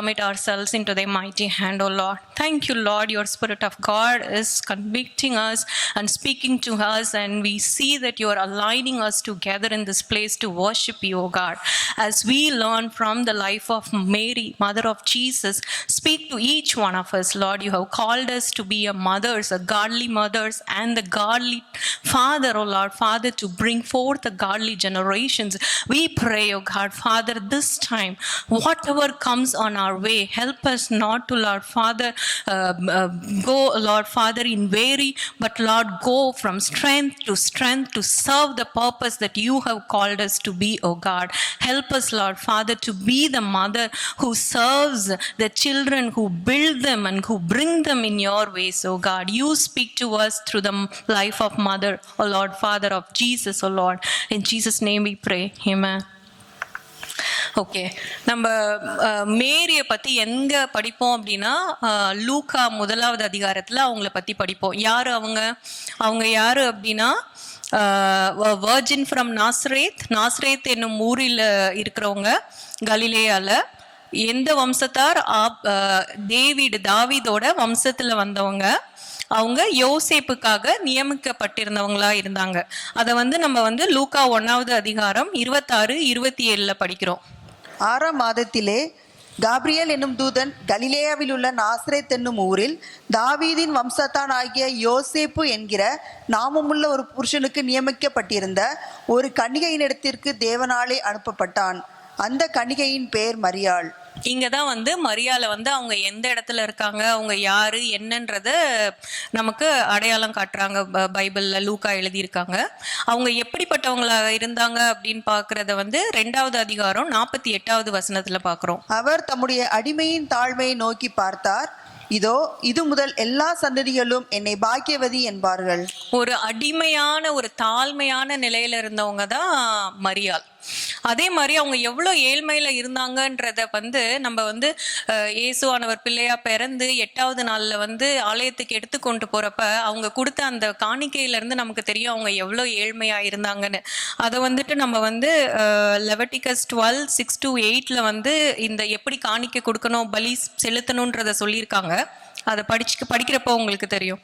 commit ourselves into thy mighty hand, O Lord. Thank you, Lord. Your Spirit of God is convicting us and speaking to us, and we see that you are aligning us together in this place to worship you, O God. As we learn from the life of Mary, mother of Jesus, speak to each one of us, Lord. You have called us to be a mothers, a godly mothers, and the godly father, O Lord, Father, to bring forth the godly generations. We pray, O God, Father, this time, whatever comes on our way, help us not to, Lord Father, go, Lord Father, in weary, but Lord, go from strength to serve the purpose that you have called us to be, O God. Help us, Lord Father, to be the mother who serves the children, who build them and who bring them in your ways, O God. You speak to us through the life of mother, O Lord Father, of Jesus, O Lord. In Jesus' name we pray. Amen. Okay, நம்ம மேரியை பற்றி எங்கே படிப்போம் அப்படின்னா, லூக்கா 1வது அதிகாரத்தில் அவங்கள பற்றி படிப்போம். யார் அவங்க யார் அப்படின்னா, வர்ஜின் ஃப்ரம் நாசரேத் என்னும் ஊரில் இருக்கிறவங்க, கலிலேயாவில். எந்த வம்சத்தார்? தாவீதோட வம்சத்தில் வந்தவங்க. அவங்க யோசேப்புக்காக நியமிக்கப்பட்டிருந்தவங்களா இருந்தாங்க. அதை நம்ம லூக்கா 1வது அதிகாரம் 26-27 படிக்கிறோம். 6ஆம் மாதத்திலே காபிரியேல் என்னும் தூதன் கலிலேயாவில் உள்ள நாசரேத் என்னும் ஊரில் தாவீதின் வம்சத்தான் ஆகிய யோசேப்பு என்கிற நாமமுள்ள ஒரு புருஷனுக்கு நியமிக்கப்பட்டிருந்த ஒரு கன்னிகையினிடத்திற்கு தேவனாலே அனுப்பப்பட்டான். அந்த கன்னிகையின் பெயர் மரியாள். இங்கே தான் மரியாதை அவங்க எந்த இடத்துல இருக்காங்க, அவங்க யாரு என்னன்றத நமக்கு அடையாளம் காட்டுறாங்க. பைபிளில் லூக்கா எழுதியிருக்காங்க. அவங்க எப்படிப்பட்டவங்களா இருந்தாங்க அப்படின்னு பார்க்கறத 2வது அதிகாரம் 48வது வசனத்தில் பார்க்குறோம். அவர் தம்முடைய அடிமையின் தாழ்மையை நோக்கி பார்த்தார். இதோ இது முதல் எல்லா சந்ததிகளும் என்னை பாக்கியவதி என்பார்கள். ஒரு அடிமையான ஒரு தாழ்மையான நிலையில இருந்தவங்க தான் மரியாள். அதே மாதிரி அவங்க எவ்வளோ ஏழ்மையில இருந்தாங்கன்றத நம்ம இயேசுவானவர் பிள்ளையா பிறந்து 8வது நாள்ல ஆலயத்துக்கு எடுத்து கொண்டு போறப்ப அவங்க கொடுத்த அந்த காணிக்கையில இருந்து நமக்கு தெரியும் அவங்க எவ்வளோ ஏழ்மையா இருந்தாங்கன்னு. அதை நம்ம லெவிட்டிகஸ் 12:6-8 இந்த எப்படி காணிக்கை கொடுக்கணும், பலி செலுத்தணுன்றத சொல்லியிருக்காங்க. அதை படிக்கிறப்போ உங்களுக்கு தெரியும்.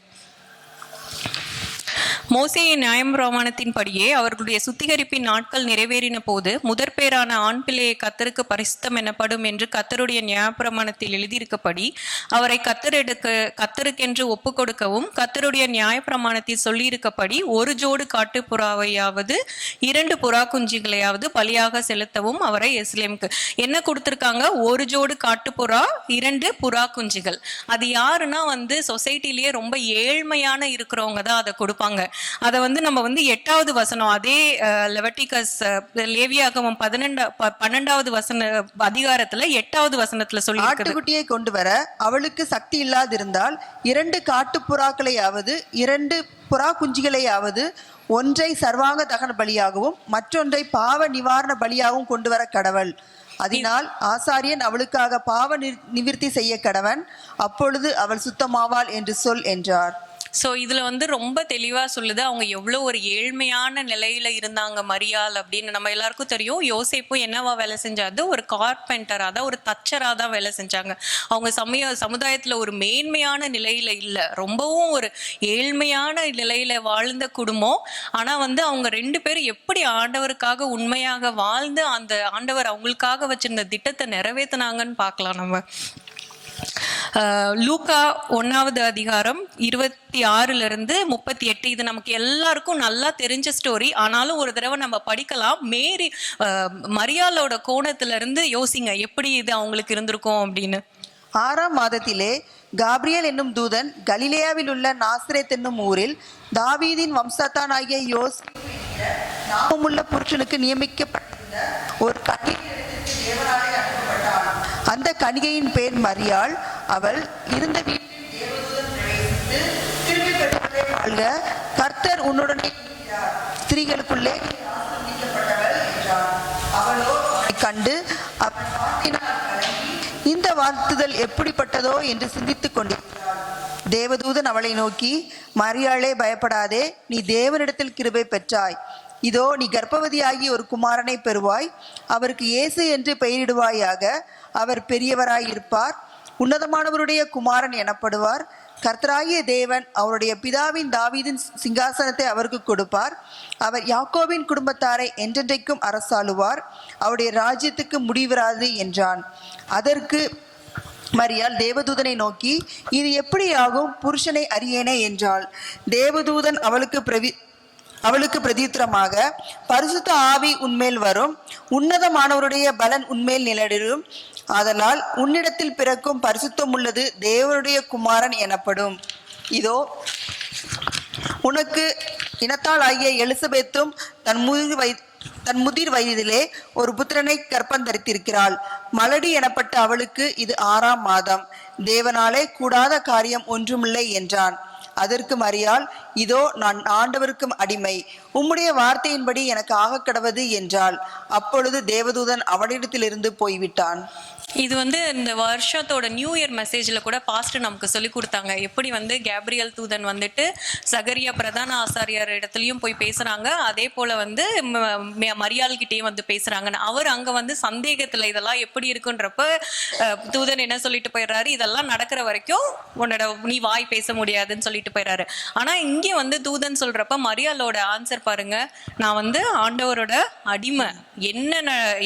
மோசேயின் நியாயப்பிரமாணத்தின்படியே அவர்களுடைய சுத்திகரிப்பின் நாட்கள் நிறைவேறின போது முதற்பேரான ஆண் பிள்ளையை கர்த்தருக்கு பரிசுத்தம் எனப்படும் என்று கர்த்தருடைய நியாயப்பிரமாணத்தில் எழுதியிருக்கப்படி அவரை கர்த்தருக்கென்று ஒப்பு கொடுக்கவும் கர்த்தருடைய நியாயப்பிரமாணத்தில் சொல்லியிருக்கப்படி ஒரு ஜோடு காட்டுப்புறாவையாவது 2 புறா குஞ்சுகளையாவது பலியாக செலுத்தவும் அவரை எருசலேமுக்கு என்ன கொடுத்துருக்காங்க? ஒரு ஜோடு காட்டுப்புறா, 2 புறா குஞ்சுகள். அது யாருன்னா சொசைட்டிலேயே ரொம்ப ஏழ்மையான இருக்கிறவங்க தான் அதை கொடுப்பாங்க. அதை நம்ம 8வது வசனம், அதே லெவிட்டிகஸ் லேவியாகமம் 12வது அதிகாரத்துல 8வது வசனத்துல சொல்லி, ஆட்டுக்குட்டியை கொண்டு வர அவளுக்கு சக்தி இல்லாதிருந்தால் 2 காட்டுப்புறாக்களையாவது 2 புறா குஞ்சுகளையாவது ஒன்றை சர்வாங்க தகன பலியாகவும் மற்றொன்றை பாவ நிவாரண பலியாகவும் கொண்டு வர கடவள். அதனால் ஆசாரியன் அவளுக்காக பாவ நிவிர்த்தி செய்ய கடவன், அப்பொழுது அவள் சுத்தமாவாள் என்று சொல் என்றார். ஸோ இதில் ரொம்ப தெளிவாக சொல்லுது அவங்க எவ்வளோ ஒரு ஏழ்மையான நிலையில் இருந்தாங்க மரியாள் அப்படின்னு. நம்ம எல்லாருக்கும் தெரியும் யோசேப்பும் என்னவா வேலை செஞ்சாது? ஒரு கார்பெண்டராக தான், ஒரு தச்சராக தான் வேலை செஞ்சாங்க. அவங்க சமுதாயத்தில் ஒரு மேன்மையான நிலையில் இல்லை, ரொம்பவும் ஒரு ஏழ்மையான நிலையில் வாழ்ந்த குடும்பம். ஆனால் அவங்க 2 பேரும் எப்படி ஆண்டவருக்காக உண்மையாக வாழ்ந்து அந்த ஆண்டவர் அவங்களுக்காக வச்சிருந்த திட்டத்தை நிறைவேற்றினாங்கன்னு பார்க்கலாம் நம்ம. லூக்கா 1வது அதிகாரம் 26-38 இது நமக்கு எல்லாருக்கும் நல்லா தெரிஞ்ச ஸ்டோரி. ஆனாலும் ஒரு தடவை நம்ம படிக்கலாம். மரியாளோட கோணத்துல இருந்து யோசிங்க எப்படி இது அவங்களுக்கு இருந்திருக்கும் அப்படின்னு. 6ஆம் மாதத்திலே காபிரியேல் என்னும் தூதன் கலிலேயாவில் உள்ள நாசரேத் என்னும் ஊரில் தாவீதின் வம்சத்தான் ஆகிய நாமமுள்ள புருஷனுக்கு நியமிக்கப்பட்டிருந்த ஒரு அந்த கன்னிகையின் பேர் மரியாள். அவள் இருந்த வீட்டில் தேவதூதன் பிரவேசித்து, திரும்பி பெற்றவளே வாழ்க, கர்த்தர் உன்னுடனே இருக்கிறார், ஸ்திரீகளுக்குள்ளே ஆசீர்வதிக்கப்பட்டவள் என்றார். அவளோ கண்டு இந்த வாழ்த்துதல் எப்படிப்பட்டதோ என்று சிந்தித்துக் கொண்டிருக்கிறாள். தேவதூதன் அவளை நோக்கி, மரியாளே பயப்படாதே, நீ தேவனிடத்தில் கிருபை பெற்றாய், இதோ நீ கர்ப்பவதியாகி ஒரு குமாரனை பெறுவாய், அவருக்கு இயேசு என்று பெயரிடுவாயாக. அவர் பெரியவராயிருப்பார், உன்னதமானவருடைய குமாரன் எனப்படுவார். கர்த்தராகிய தேவன் அவருடைய பிதாவின் தாவீதின் சிங்காசனத்தை அவருக்கு கொடுப்பார். அவர் யாக்கோபின் குடும்பத்தாரை என்றென்றைக்கும் அரசாளுவார், அவருடைய ராஜ்யத்துக்கு முடிவராது என்றான். அதற்கு மரியாள் தேவதூதனை நோக்கி, இது எப்படி ஆகும்? புருஷனை அறியேனே என்றாள். தேவதூதன் அவளுக்கு பிரதியுத்தரமாக, பரிசுத்த ஆவி உன்மேல் வரும், உன்னதமானவருடைய பலன் உன்மேல் நிலடிரும். ஆதலால் உன்னிடத்தில் பிறக்கும் பரிசுத்தம் உள்ளது தேவனுடைய குமாரன் எனப்படும். இதோ உனக்கு இனத்தால் ஆகிய எலிசபெத்தும் தன் முதிர் வயதிலே ஒரு புத்திரனை கர்ப்பந்தரித்திருக்கிறாள். மலடி எனப்பட்ட அவளுக்கு இது 6ஆம் மாதம், தேவனாலே கூடாத காரியம் ஒன்றுமில்லை என்றான். அதற்கு மரியாள், இதோ நான் ஆண்டவருக்கும் அடிமை, உம்முடைய வார்த்தையின்படி எனக்கு ஆக கடவது என்றாள். அப்பொழுது தேவதூதன் அவனிடத்திலிருந்து போய்விட்டான். இது இந்த வருஷத்தோட நியூ இயர் மெசேஜில் கூட பாஸ்டர் நமக்கு சொல்லி கொடுத்தாங்க. எப்படி கேப்ரியல் தூதன் சகரியா பிரதான ஆசாரியார் இடத்துலையும் போய் பேசுறாங்க, அதே போல மரியாள் கிட்டேயும் பேசுறாங்கன்னு. அவர் அங்க சந்தேகத்துல இதெல்லாம் எப்படி இருக்குன்றப்ப தூதன் என்ன சொல்லிட்டு போயிடுறாரு, இதெல்லாம் நடக்கிற வரைக்கும் நீ வாய் பேச முடியாதுன்னு சொல்லிட்டு போயிடுறாரு. ஆனா இங்கே தூதன் சொல்றப்ப மரியாளோட ஆன்சர் பாருங்க, நான் ஆண்டவரோட அடிமை,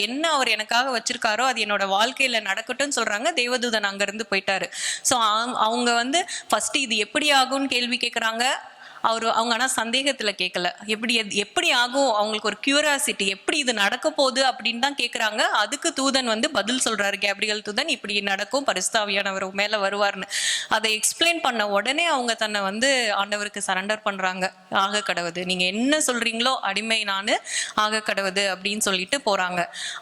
என்ன அவர் எனக்காக வச்சிருக்காரோ அது என்னோட வாழ்க்கையில நடக்கட்டும் சொல்றாங்க. தேவதூதன் அங்க இருந்து போயிட்டாரு. சோ அவங்க ஃபர்ஸ்ட் இது எப்படி ஆகும்னு கேள்வி கேட்கறாங்க. அவங்க ஆனா சந்தேகத்துல கேட்கல, எப்படி ஆகும், அவங்களுக்கு ஒரு கியூரியாசிட்டி, எப்படி இது நடக்க போகுது அப்படின்னு தான் கேட்கறாங்க. அதுக்கு தூதன் பதில் சொல்றாரு, கேப்ரியல் தூதன், இப்படி நடக்கும், பரிசுத்த ஆவியானவர் மேல வருவார்னு. அதை எக்ஸ்பிளைன் பண்ண உடனே அவங்க தன்னை ஆண்டவருக்கு சரண்டர் பண்றாங்க. ஆக கடவுது, நீங்க என்ன சொல்றீங்களோ அடிமை நானு, ஆக கடவுது அப்படின்னு சொல்லிட்டு போறாங்க.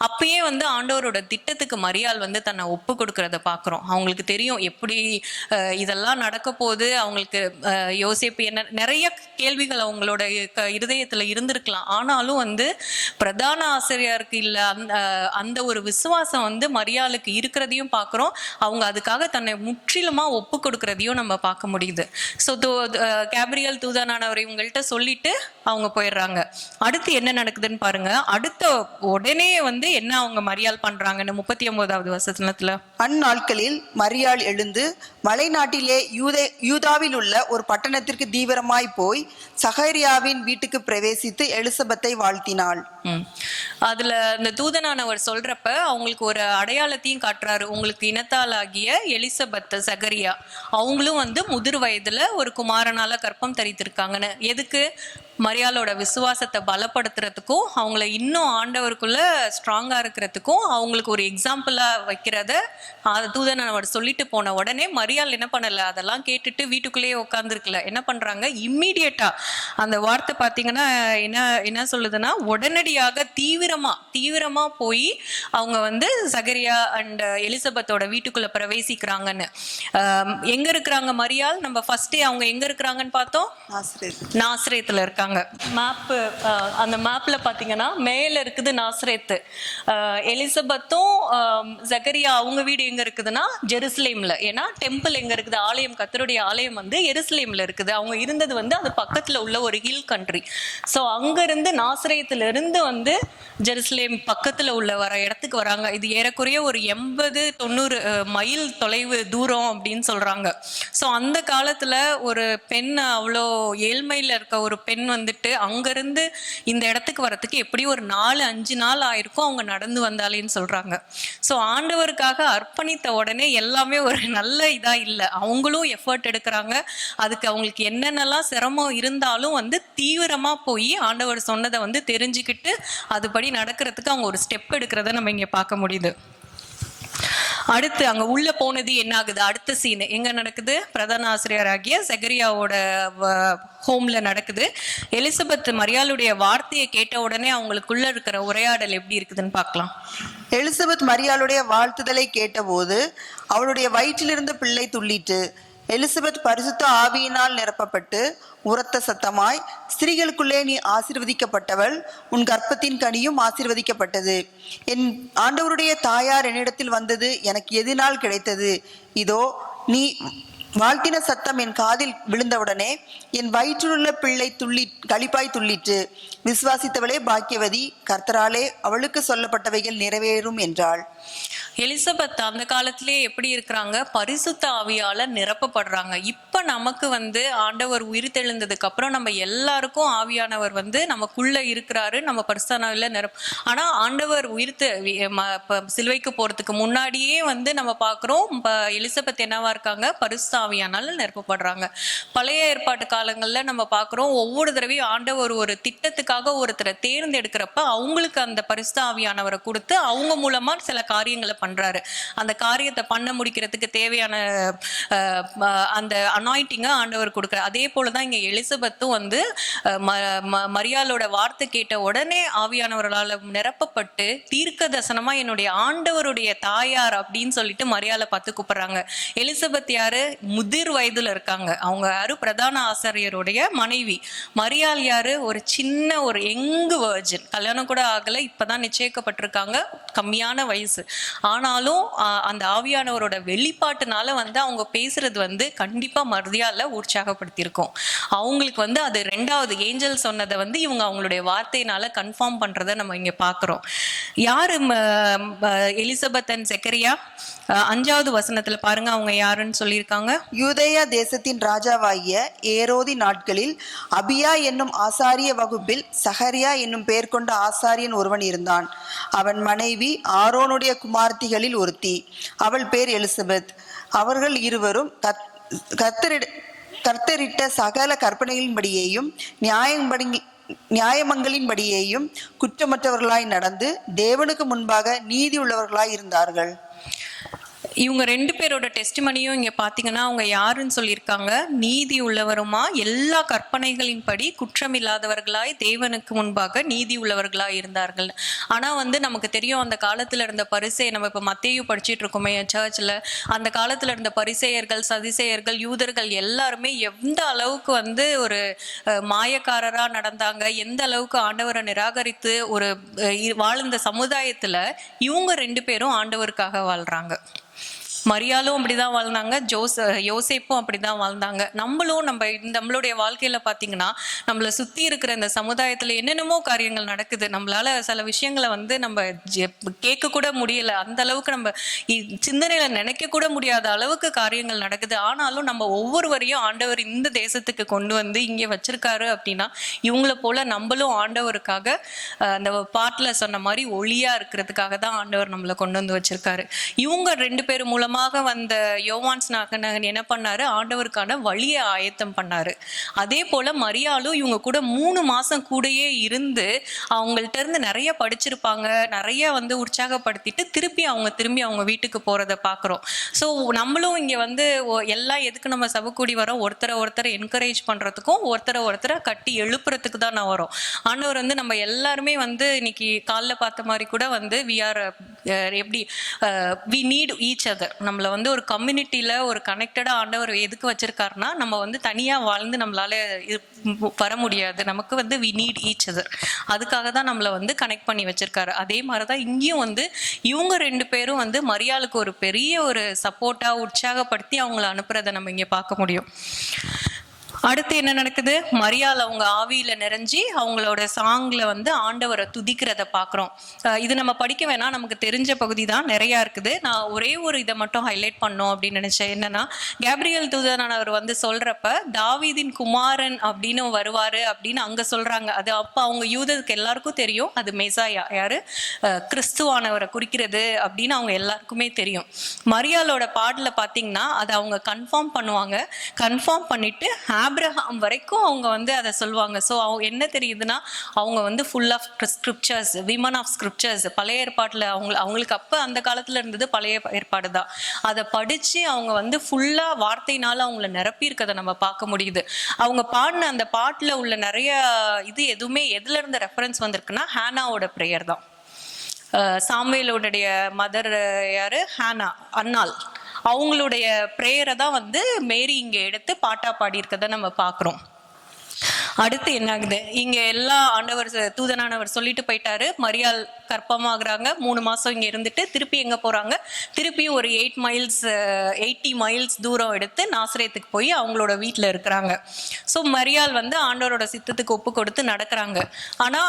அப்பயே ஆண்டவரோட திட்டத்துக்கு மரியாள் தன்னை ஒப்பு கொடுக்கறத பாக்குறோம். அவங்களுக்கு தெரியும் எப்படி இதெல்லாம் நடக்க போகுது. அவங்களுக்கு யோசேப்பு என்ன நிறைய கேள்விகள் அவங்களோட இருதயத்துல இருந்திருக்கலாம். ஆனாலும் பிரதான ஆசிரியருக்கு இல்ல அந்த ஒரு விசுவாசம் மரியாளுக்கு இருக்கிறதையும் பார்க்கிறோம். அவங்க அதுக்காக தன்னை முற்றிலுமா ஒப்பு கொடுக்கறதையும் நம்ம பார்க்க முடியுது. ஸோ கேப்ரியல் தூதனானவர் இவங்கள்ட்ட சொல்லிட்டு அவங்க போயிடுறாங்க. அடுத்து என்ன நடக்குதுன்னு பாருங்க. அடுத்த உடனே என்ன அவங்க மரியாள் பண்றாங்கன்னு 39வது வசனத்துல, அந்நாட்களில் மரியாள் எழுந்து மலை நாட்டிலே யூதாவில் உள்ள ஒரு பட்டணத்திற்கு தீவிரமாய் போய் சகரியாவின் வீட்டுக்கு பிரவேசித்து எலிசபெத்தை வாழ்த்தினாள். அதுல இந்த தூதனானவர் சொல்றப்ப அவங்களுக்கு ஒரு அடையாளத்தையும் காட்டுறாரு. உங்களுக்கு இனத்தாலாகிய எலிசபெத், சகரியா, அவங்களும் முதிர் வயதுல ஒரு குமாரனால கர்ப்பம் தரித்திருக்காங்கன்னு. எதுக்கு? மரியாளோட விசுவாசத்தை பலப்படுத்துறதுக்கும் அவங்கள இன்னும் ஆண்டவருக்குள்ள ஸ்ட்ராங்கா இருக்கிறதுக்கும் அவங்களுக்கு ஒரு எக்ஸாம்பிளா வைக்கிறத தூதனானவர் சொல்லிட்டு போன உடனே மரியாள் என்ன பண்ணல, அதெல்லாம் கேட்டுட்டு வீட்டுக்குள்ளேயே உட்காந்துருக்கல. என்ன பண்றாங்க, இம்மீடியட்டா அந்த வார்த்தை பாத்தீங்கன்னா என்ன சொல்லுதுன்னா, உடனடியாக தீவிரமா போய் அவங்க சகரியா அண்ட் எலிசபெத்தோட வீட்டுக்குள்ள பிரவேசிக்கிறாங்கன்னு. எங்க இருக்கிறாங்க மரியாள்? நம்ம ஃபர்ஸ்டே அவங்க எங்க இருக்கிறாங்கன்னு பார்த்தோம், நாசரேத்துல இருக்காங்க. மேப், அந்த மேப்ல பாத்தீங்கன்னா மேல இருக்குது நாசரேத்து. எலிசபெத்தும் சகரியா அவங்க வீடு எங்க இருக்குதுன்னா ஜெருசலேம்ல. ஏன்னா டெம்பிள் எங்க இருக்குது, ஆலயம், கர்த்தருடைய ஆலயம் எருசலேம்ல இருக்குது. அவங்க இருந்தது அது பக்கத்துல உள்ள ஒரு ஹில் கண்ட்ரி. ஸோ அங்க இருந்து நாசரேத்துல இருந்து ஜெருசலேம் பக்கத்துல உள்ள வர இடத்துக்கு வராங்க. இது ஏறக்குறைய ஒரு 80-90 மைல் தொலைவு தூரம் அப்படின்னு சொல்றாங்க. ஸோ அந்த காலத்துல ஒரு பெண், அவ்வளோ ஏழ்மையில இருக்க ஒரு பெண் அங்கிருந்து இந்த இடத்துக்கு வரத்துக்கு எப்படி ஒரு 4-5 நாள் ஆயிருக்கும் அவங்க நடந்து வந்தாலேன்னு சொல்றாங்க. ஸோ ஆண்டவருக்காக அர்ப்பணித்த உடனே எல்லாமே ஒரு நல்ல இதா இல்லை. அவங்களும் எஃபர்ட் எடுக்கிறாங்க. அதுக்கு அவங்களுக்கு என்னென்னலாம் சிரமம் இருந்தாலும் தீவிரமா போய் ஆண்டவர் சொன்னதை தெரிஞ்சுக்கிட்டு அதுபடி நடக்கிறதுக்கு அவங்க ஒரு ஸ்டெப் எடுக்கிறத நம்ம இங்க பார்க்க முடியுது. அடுத்து அங்க உள்ள போனது என்ன ஆகுது, அடுத்த சீன் எங்க நடக்குது, பிரதான ஆசிரியராகிய சகரியாவோட ஹோம்ல நடக்குது. எலிசபெத் மரியாளுடைய வார்த்தையை கேட்ட உடனே அவங்களுக்குள்ள இருக்கிற உரையாடல் எப்படி இருக்குதுன்னு பார்க்கலாம். எலிசபெத் மரியாளுடைய வாழ்த்துதலை கேட்டபோது அவளுடைய வயிற்றிலிருந்து பிள்ளை துள்ளிட்டு. எலிசபெத் பரிசுத்த ஆவியினால் நிரப்பப்பட்டு உரத்த சத்தமாய், ஸ்திரீகளுக்குள்ளே நீ ஆசீர்வதிக்கப்பட்டவள், உன் கர்ப்பத்தின் கனியும் ஆசீர்வதிக்கப்பட்டது. என் ஆண்டவருடைய தாயார் என்னிடத்தில் வந்தது எனக்கு எதினால் கிடைத்தது? இதோ நீ வாழ்த்தின சத்தம் என் காதில் விழுந்தவுடனே என் வயிற்றிலுள்ள பிள்ளை களிப்பாய் துள்ளிற்று. விசுவாசித்தவளே பாக்கியவதி, கர்த்தராலே அவளுக்கு சொல்லப்பட்டவைகள் நிறைவேறும் என்றாள். எலிசபெத் அந்த காலத்திலேயே எப்படி இருக்கிறாங்க? பரிசுத்த ஆவியால நிரப்பப்படுறாங்க. இப்ப நமக்கு ஆண்டவர் உயிர் தெழுந்ததுக்கு அப்புறம் நம்ம எல்லாருக்கும் ஆவியானவர் நமக்குள்ள இருக்கிறாரு. நம்ம பரிசுத்த ஆனா ஆண்டவர் சிலுவைக்கு போறதுக்கு முன்னாடியே நம்ம பாக்குறோம் எலிசபெத் என்னவா இருக்காங்க? பரிசுத்த ஆவியானால நிரப்பப்படுறாங்க. பழைய ஏற்பாட்டு காலங்கள்ல நம்ம பாக்குறோம் ஒவ்வொரு தடவையும் ஆண்டவர் ஒரு திட்டத்துக்காக ஒருத்தரை தேர்ந்தெடுக்கிறப்ப அவங்களுக்கு அந்த பரிசுத்த ஆவியானவரை கொடுத்து அவங்க மூலமா சில காரியங்களை பண்றாரு. அந்த காரியத்தை பண்ண முடிக்கிறதுக்கு தேவையான அந்த அனாயிண்டிங்கை ஆண்டவர் கொடுக்குறாரு. அதே போலதான் இங்க எலிசபெத்தும் மரியாளோட வார்த்தை கேட்ட உடனே ஆவியானவர்களால் நிரப்பப்பட்டு தீர்க்க தரிசனமா என்னுடைய ஆண்டவருடைய தாயார் அப்படின்னு சொல்லிட்டு மரியாளை பார்த்து கூப்பிடுறாங்க. எலிசபெத் யாரு? முதிர் வயதுல இருக்காங்க. அவங்க யாரு? பிரதான ஆசிரியருடைய மனைவி. மரியாள் யாரு? ஒரு சின்ன ஒரு யங் வர்ஜின், கல்யாணம் கூட ஆகல, இப்பதான் நிச்சயிக்கப்பட்டிருக்காங்க, கம்மியான வயசு. ஆனாலும் அந்த ஆவியானவரோட வெளிப்பாட்டுனால அவங்க பேசுறது கண்டிப்பா மரியாதை உற்சாகப்படுத்தியிருக்கோம். அவங்களுக்கு அது ரெண்டாவது ஏஞ்சல் சொன்னதை இவங்க அவங்களுடைய வார்த்தையினால கன்ஃபார்ம் பண்றதை நம்ம இங்க பாக்குறோம். யாரு எலிசபெத் அண்ட் செக்கரியா? 5வது வசனத்துல பாருங்க அவங்க யாருன்னு சொல்லியிருக்காங்க. யூதேயா தேசத்தின் ராஜாவாகிய ஏரோதி நாட்களில் அபியா என்னும் ஆசாரிய வகுப்பில் சகரியா என்னும் பெயர் கொண்ட ஆசாரியன் ஒருவன் இருந்தான். அவன் மனைவி ஆரோனுடைய குமார்த்திகளில் ஒருத்தி. அவள் பேர் எலிசபெத். அவர்கள் இருவரும் கர்த்தரிட்ட சகல கற்பனைகளின்படியேயும் நியாயமங்களின்படியேயும் குற்றமற்றவர்களாய் நடந்து தேவனுக்கு முன்பாக நீதி உள்ளவர்களாய் இருந்தார்கள். இவங்க 2 பேரோட டெஸ்டிமனியும் இங்க பாத்தீங்கன்னா அவங்க யாருன்னு சொல்லியிருக்காங்க? நீதி உள்ளவருமா, எல்லா கற்பனைகளின்படி குற்றமில்லாதவர்களாய் தேவனுக்கு முன்பாக நீதி உள்ளவர்களாய் இருந்தார்கள். ஆனா நமக்கு தெரியும் அந்த காலத்துல இருந்த பரிசேயர், நம்ம இப்ப மத்தேயு படிச்சுட்டு இருக்கோமே சர்ச்ல, அந்த காலத்துல இருந்த பரிசேயர்கள், சதிசேயர்கள், யூதர்கள் எல்லாருமே எந்த அளவுக்கு ஒரு மாயக்காரரா நடந்தாங்க, எந்த அளவுக்கு ஆண்டவரை நிராகரித்து ஒரு வாழ்ந்த சமுதாயத்துல இவங்க 2 பேரும் ஆண்டவருக்காக வாழ்றாங்க. மரியாளும் அப்படிதான் வாழ்ந்தாங்க, யோசேப்பும் அப்படிதான் வாழ்ந்தாங்க. நம்மளுடைய வாழ்க்கையில பாத்தீங்கன்னா நம்மளை சுத்தி இருக்கிற இந்த சமுதாயத்துல என்னென்னமோ காரியங்கள் நடக்குது. நம்மளால சில விஷயங்களை நம்ம கேட்க கூட முடியல, அந்த அளவுக்கு நம்ம சிந்தனையில நினைக்க கூட முடியாத அளவுக்கு காரியங்கள் நடக்குது. ஆனாலும் நம்ம ஒவ்வொருவரையும் ஆண்டவர் இந்த தேசத்துக்கு கொண்டு இங்க வச்சிருக்காரு அப்படின்னா இவங்கள போல நம்மளும் ஆண்டவருக்காக அந்த பாட்டுல சொன்ன மாதிரி ஒளியா இருக்கிறதுக்காக தான் ஆண்டவர் நம்மளை கொண்டு வச்சிருக்காரு. இவங்க 2 பேரும் மூலமாக வந்த யோவான் ஸ்நாகன் என்ன பண்ணாரு? ஆண்டவருக்கான வழியை ஆயத்தம் பண்ணாரு. அதே போல மரியாளும் இவங்க கூட 3 மாசம் கூடயே இருந்து அவங்கள்ட்ட இருந்து நிறைய படிச்சிருப்பாங்க, நிறைய உற்சாகப்படுத்திட்டு திரும்பி அவங்க வீட்டுக்கு போறதை பாக்குறோம். ஸோ நம்மளும் இங்க எல்லாம் எதுக்கு நம்ம சபை கூடி வரோம்? ஒருத்தரை என்கரேஜ் பண்றதுக்கும் ஒருத்தரை கட்டி எழுப்புறதுக்கு தான் நான் வரோம். ஆண்டவர் நம்ம எல்லாருமே இன்னைக்கு காலைல பார்த்த மாதிரி கூட we need each other. நம்மளை ஒரு கம்யூனிட்டியில ஒரு கனெக்டடா ஆண்டவர் எதுக்கு வச்சிருக்காருன்னா நம்ம தனியா வாழ்ந்து நம்மளால வர முடியாது. நமக்கு we need each other. அதுக்காக தான் நம்மளை கனெக்ட் பண்ணி வச்சிருக்காரு. அதே மாதிரிதான் இங்கேயும் இவங்க 2 பேரும் மரியாளுக்கு ஒரு பெரிய ஒரு சப்போர்ட்டா உற்சாகப்படுத்தி அவங்கள அனுப்புறதை நம்ம இங்க பார்க்க முடியும். அடுத்து என்ன நடக்குது? மரியாள் அவங்க ஆவியில நிறைஞ்சி அவங்களோட சாங்ல ஆண்டவரை துதிக்கிறத பாக்குறோம். இது நம்ம படிக்க வேணாம், நமக்கு தெரிஞ்ச பகுதி தான், நிறைய இருக்குது. நான் ஒரே ஒரு இதை மட்டும் ஹைலைட் பண்ணோம் அப்படின்னு நினைச்சேன். என்னன்னா, கேப்ரியல் தூதனானவர் சொல்றப்ப தாவீதின் குமாரன் அப்படின்னு வருவாரு அப்படின்னு அங்க சொல்றாங்க. அது அப்ப அவங்க யூதருக்கு எல்லாருக்கும் தெரியும் அது மெசாயா, யாரு? கிறிஸ்துவானவரை குறிக்கிறது அப்படின்னு அவங்க எல்லாருக்குமே தெரியும். மரியாளோட பாடல பாத்தீங்கன்னா அதை அவங்க கன்ஃபார்ம் பண்ணுவாங்க. கன்ஃபார்ம் பண்ணிட்டு ஆபிரகாம் வரைக்கும் அவங்க அதை சொல்லுவாங்க. ஸோ அவங்க என்ன தெரியுதுன்னா அவங்க full of scriptures, women of scriptures. பழைய ஏற்பாட்டில் அவங்களுக்கு அப்போ அந்த காலத்தில் இருந்தது பழைய ஏற்பாடு தான். அதை படித்து அவங்க ஃபுல்லாக வார்த்தையினால அவங்கள நிரப்பி இருக்கிறத நம்ம பார்க்க முடியுது. அவங்க பாடின அந்த பாட்டில் உள்ள நிறைய எதுவுமே எதுல இருந்து ரெஃபரன்ஸ் வந்திருக்குன்னா ஹானாவோட ப்ரேயர் தான். சாமுவேலோடைய மதர் யாரு? ஹானா, அன்னாள். அவங்களுடைய ப்ரேயரை தான் மேரி இங்கே எடுத்து பாட்டா பாடி இருக்கதை நம்ம பார்க்குறோம். அடுத்து என்ன ஆகுது, இங்க எல்லா ஆண்டவர் தூதனானவர் சொல்லிட்டு போயிட்டாரு, மரியாள் கர்ப்பமாகறாங்க, 3 மாசம் இங்க இருந்துட்டு திருப்பி எங்க போறாங்க, திருப்பி ஒரு 80 மைல்ஸ் தூரம் எடுத்து நாசரேத்துக்கு போய் அவங்களோட வீட்டுல இருக்கிறாங்க. ஸோ மரியாள் வந்து ஆண்டவரோட சித்தத்துக்கு ஒப்பு கொடுத்து நடக்கிறாங்க. ஆனா